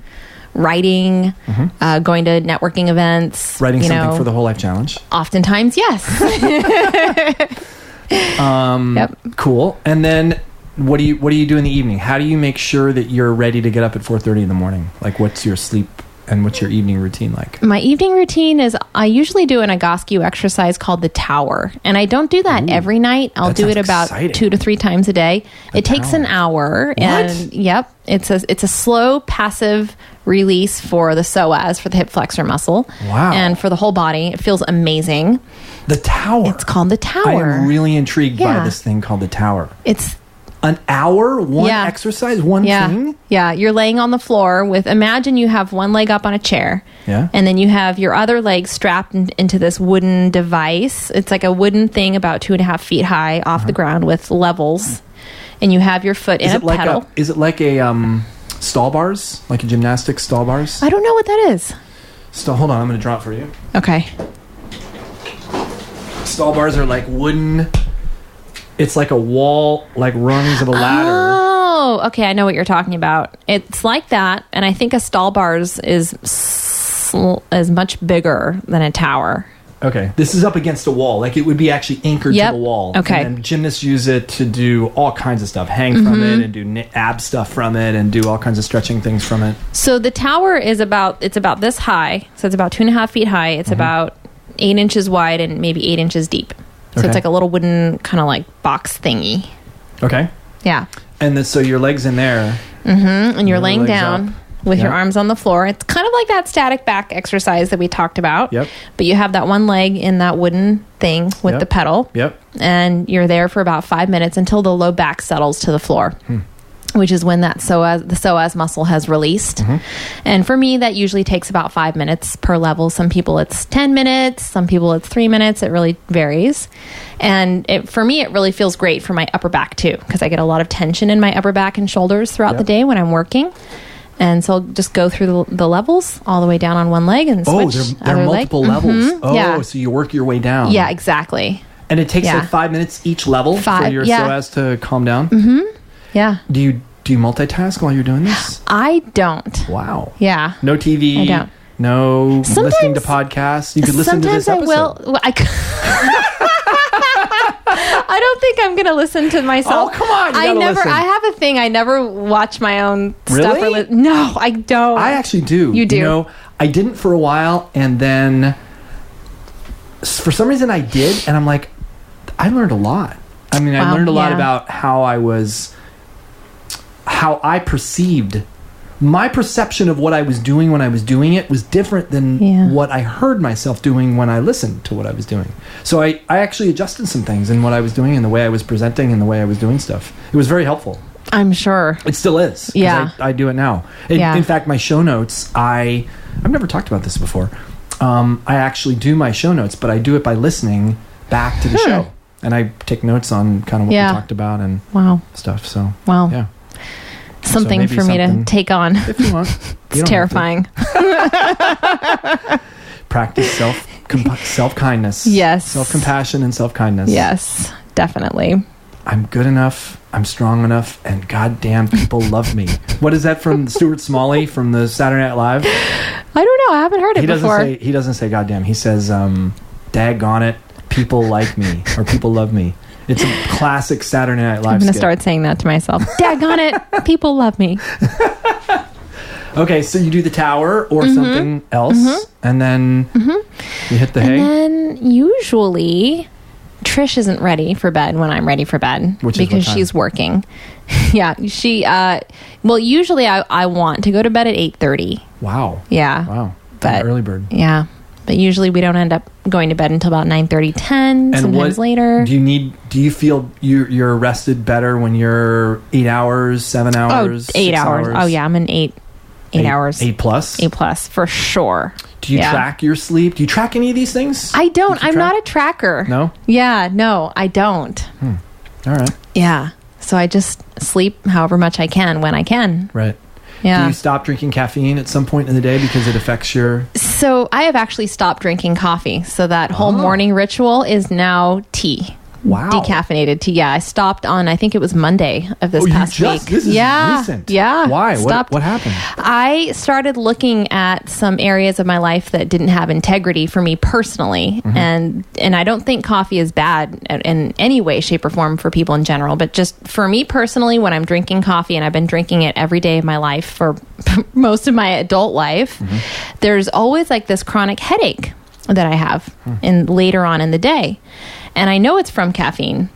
writing, going to networking events. Writing something for the Whole Life Challenge. Oftentimes, yes. Yep. Cool. And then what do you do in the evening? How do you make sure that you're ready to get up at 4:30 in the morning? Like, what's your sleep and what's your evening routine like? My evening routine is I usually do an Egoscue exercise called the tower. And I don't do that every night. I'll do it about 2 to 3 times a day. It takes an hour. What? And yep, it's a slow passive release for the psoas, for the hip flexor muscle. Wow. And for the whole body. It feels amazing. The tower. It's called the tower. I am really intrigued by this thing called the tower. It's an hour, one exercise, one thing? Yeah, you're laying on the floor with, imagine you have one leg up on a chair. Yeah. And then you have your other leg strapped into this wooden device. It's like a wooden thing about 2.5 feet high off the ground with levels. And you have your foot in a pedal. Is it like a stall bars? Like a gymnastics stall bars? I don't know what that is. Hold on, I'm going to draw it for you. Okay. Stall bars are like wooden... It's like a wall, like rungs of a ladder. Oh, okay. I know what you're talking about. It's like that, and I think a stall bars is much bigger than a tower. Okay. This is up against a wall. Like it would be actually anchored to the wall. Okay. And then gymnasts use it to do all kinds of stuff. Hang from it and do ab stuff from it and do all kinds of stretching things from it. So the tower is about this high. So it's about 2.5 feet high. It's about 8 inches wide and maybe 8 inches deep. So it's like a little wooden kind of like box thingy. Okay. Yeah. And then so your leg's in there. And you're laying down. with your Yep. arms on the floor. It's kind of like that static back exercise that we talked about. Yep. But you have that one leg in that wooden thing with Yep. the pedal. Yep. And you're there for about 5 minutes until the low back settles to the floor. Which is when that the psoas muscle has released. And for me, that usually takes about 5 minutes per level. Some people it's 10 minutes, some people it's 3 minutes. It really varies. And for me, it really feels great for my upper back too, because I get a lot of tension in my upper back and shoulders throughout the day when I'm working. And so I'll just go through the levels all the way down on one leg and switch. There are multiple levels. Oh, Yeah. so you work your way down. Yeah, exactly. And it takes like 5 minutes each level for your psoas to calm down? Yeah. Do you multitask while you're doing this? I don't. Wow. Yeah. No TV. I don't. No listening to podcasts. You could listen to this episode. Sometimes I will. I don't think I'm going to listen to myself. Oh, come on. You gotta listen. I have a thing. I never watch my own stuff. Really? No, I don't. I actually do. You do? I didn't for a while, and then for some reason I did, and I'm like, I learned a lot. I mean, I learned a lot about how I perceived. My perception of what I was doing when I was doing it was different than what I heard myself doing when I listened to what I was doing. So I actually adjusted some things in what I was doing and the way I was presenting and the way I was doing stuff. It was very helpful. I'm sure. It still is. 'Cause Yeah. I do it now. In fact, my show notes, I've never talked about this before. I actually do my show notes, but I do it by listening back to the show. And I take notes on kind of what we talked about and stuff. So, yeah. Something for me to take on. If you want. It's terrifying. Practice self-kindness. Yes. Self-compassion and self-kindness. Yes, definitely. I'm good enough. I'm strong enough. And goddamn, people love me. What is that from Stuart Smalley from the Saturday Night Live? I don't know. I haven't heard it before. He doesn't say goddamn. He says, daggone it, people like me or people love me. It's a classic Saturday Night Live I'm going to skit. start saying that to myself. Daggone it, people love me. Okay, so you do the tower or something else, and then you hit the hay. And then usually Trish isn't ready for bed when I'm ready for bed because she's working. Yeah, she. Well, usually I want to go to bed at 8:30. Wow. Yeah. Wow. But early bird. Yeah. But usually we don't end up going to bed until about 9:30, 10, and sometimes later. Do you feel you're rested better when you're 8 hours, 7 hours? Oh, 8 hours. Oh yeah, I'm in 8 hours. 8 plus? 8 plus for sure. Do you track your sleep? Do you track any of these things? I don't. I'm not a tracker. No? Yeah, no, I don't. All right. Yeah. So I just sleep however much I can when I can. Right. Yeah. Do you stop drinking caffeine at some point in the day because it affects your... So I have actually stopped drinking coffee. So that whole morning ritual is now tea. Wow. Decaffeinated tea. Yeah. I stopped on, I think it was Monday of this past week. This is recent. Yeah. Why? Stopped. What happened? I started looking at some areas of my life that didn't have integrity for me personally. And I don't think coffee is bad in any way, shape, or form for people in general. But just for me personally, when I'm drinking coffee, and I've been drinking it every day of my life for most of my adult life, there's always like this chronic headache that I have later on in the day. And I know it's from caffeine.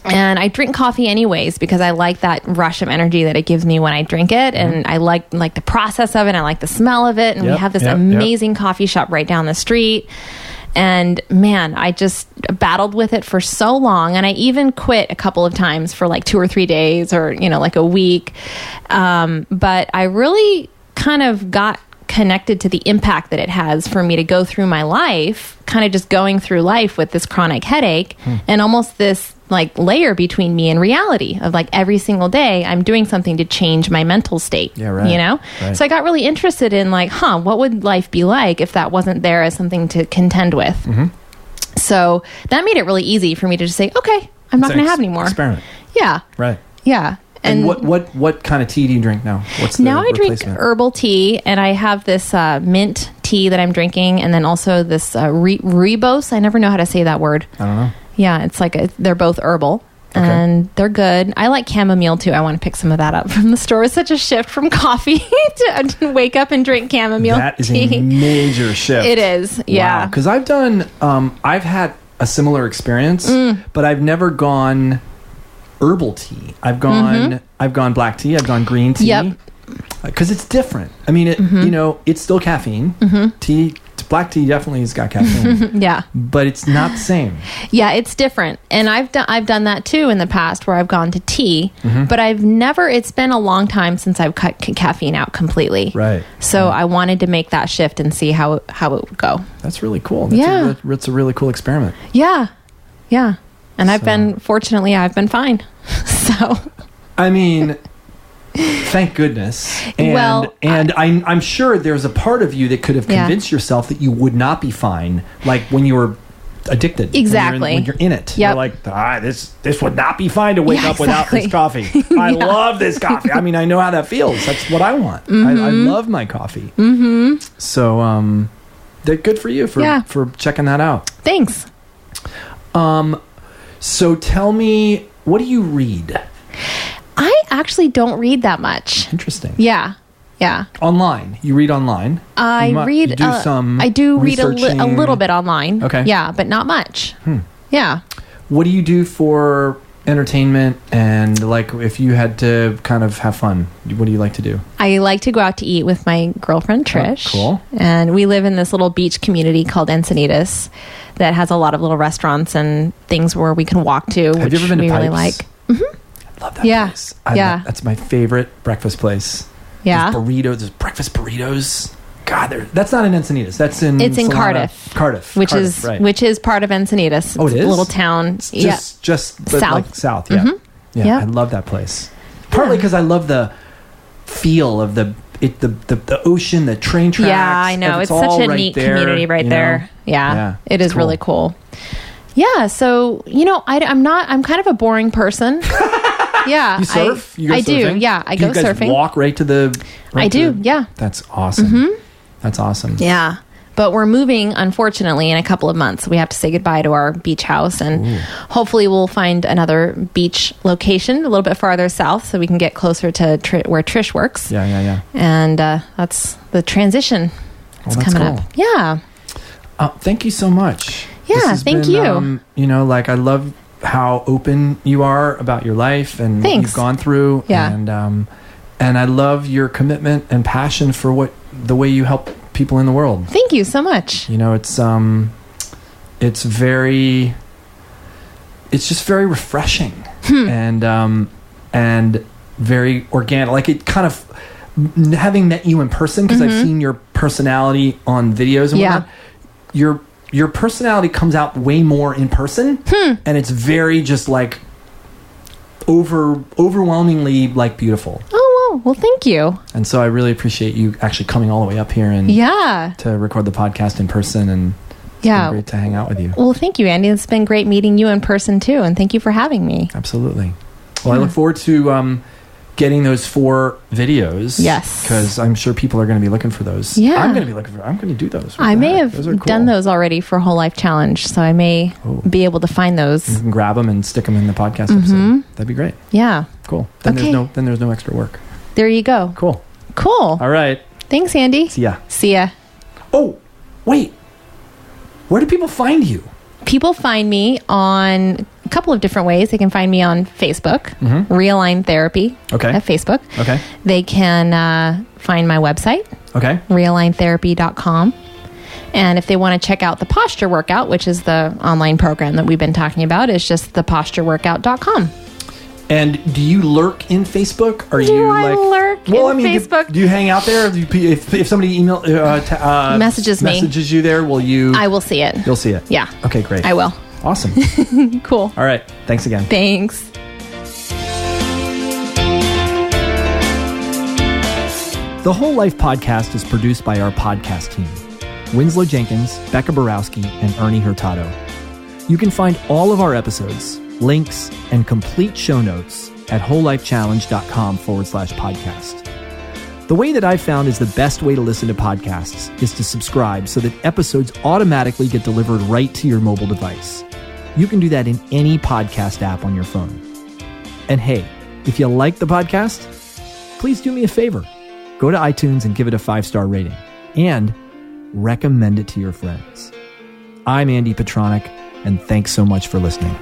And I drink coffee anyways because I like that rush of energy that it gives me when I drink it. And I like the process of it. I like the smell of it. And we have this amazing coffee shop right down the street. And man, I just battled with it for so long. And I even quit a couple of times for like 2 or 3 days or, like a week. But I really kind of got connected to the impact that it has for me to go through my life, kind of just going through life with this chronic headache and almost this like layer between me and reality of like every single day I'm doing something to change my mental state. Yeah, right. So I got really interested in like, what would life be like if that wasn't there as something to contend with? So that made it really easy for me to just say, okay, I'm not going to have any more. Experiment. Yeah. Right. Yeah. And what kind of tea do you drink now? What's the now I drink replacement? herbal tea, and I have this mint tea that I'm drinking, and then also this rooibos. I never know how to say that word. I don't know. Yeah, it's like they're both herbal, and they're good. I like chamomile too. I want to pick some of that up from the store. It's such a shift from coffee to wake up and drink chamomile That is tea. a major shift. It is, yeah. Because I've done, I've had a similar experience, but I've never gone herbal tea. I've gone black tea. I've gone green tea. Yep. because it's different. I mean, it's still caffeine. Black tea definitely has got caffeine. Yeah. But it's not the same. Yeah, it's different. And I've done that too in the past where I've gone to tea, but it's been a long time since I've cut caffeine out completely. Right. So I wanted to make that shift and see how it would go. That's really cool. It's a really cool experiment. Yeah. Yeah. And I've been fine. So. I mean, thank goodness. And I'm sure there's a part of you that could have convinced yourself that you would not be fine, like when you were addicted. Exactly. When you're in it. Yep. You're like, this would not be fine to wake up without this coffee. I love this coffee. I mean, I know how that feels. That's what I want. I love my coffee. So they're good for you for checking that out. Thanks. So tell me, what do you read? I actually don't read that much. Interesting. Yeah. Yeah. Online. You read online? I do read a little bit online. Okay. Yeah, but not much. Yeah. What do you do for entertainment, and like if you had to kind of have fun, what do you like to do? I like to go out to eat with my girlfriend Trish. Cool. And we live in this little beach community called Encinitas that has a lot of little restaurants and things where we can walk to. Have you ever been to Pipes? Really like. I love that place. That's my favorite breakfast place. Yeah. There's burritos, there's breakfast burritos. God, that's not in Encinitas. It's in Cardiff. Cardiff, which is part of Encinitas. It's it is? A little town. Just south. Like south. Yeah. Yeah. I love that place. Partly because I love the feel of the ocean, the train tracks. Yeah, I know. It's such a neat community right there. Yeah. It is really cool. Yeah. So, I'm kind of a boring person. Yeah. You surf? I do. Yeah. I go surfing. Walk right to the... I do. Yeah. That's awesome. That's awesome. Yeah. But we're moving, unfortunately, in a couple of months. We have to say goodbye to our beach house, and hopefully we'll find another beach location a little bit farther south so we can get closer to where Trish works. Yeah. And that's the transition that's coming up. Yeah. Thank you so much. Yeah, thank you. I love how open you are about your life and what you've gone through. Yeah. And I love your commitment and passion for the way you help people in the world. Thank you so much. It's just very refreshing and very organic. Like, it kind of, having met you in person, because I've seen your personality on videos and whatnot, your personality comes out way more in person, and it's very just like overwhelmingly like beautiful. Oh, well, thank you. And so I really appreciate you actually coming all the way up here and to record the podcast in person, and it's been great to hang out with you. Well, thank you, Andy. It's been great meeting you in person too, and thank you for having me. Absolutely. Well, I look forward to getting those 4 videos. Yes. Because I'm sure people are going to be looking for those. Yeah. I'm going to do those. I may have done those already for Whole Life Challenge, so I may be able to find those. You can grab them and stick them in the podcast episode. That'd be great. Yeah. Cool. Then there's no extra work. There you go. Cool. All right. Thanks, Andy. See ya. Oh, wait. Where do people find you? People find me on a couple of different ways. They can find me on Facebook, Realign Therapy at Facebook. Okay. They can find my website, realigntherapy.com. And if they want to check out the posture workout, which is the online program that we've been talking about, it's just thepostureworkout.com. And do you lurk in Facebook? I lurk in Facebook? Do you hang out there? If somebody messages you there, will you? I will see it. You'll see it? Yeah. Okay, great. I will. Awesome. Cool. All right. Thanks again. Thanks. The Whole Life Podcast is produced by our podcast team: Winslow Jenkins, Becca Borowski, and Ernie Hurtado. You can find all of our episodes, links, and complete show notes at wholelifechallenge.com/podcast. The way that I've found is the best way to listen to podcasts is to subscribe so that episodes automatically get delivered right to your mobile device. You can do that in any podcast app on your phone. And hey, if you like the podcast, please do me a favor. Go to iTunes and give it a 5-star rating. And recommend it to your friends. I'm Andy Petronic, and thanks so much for listening.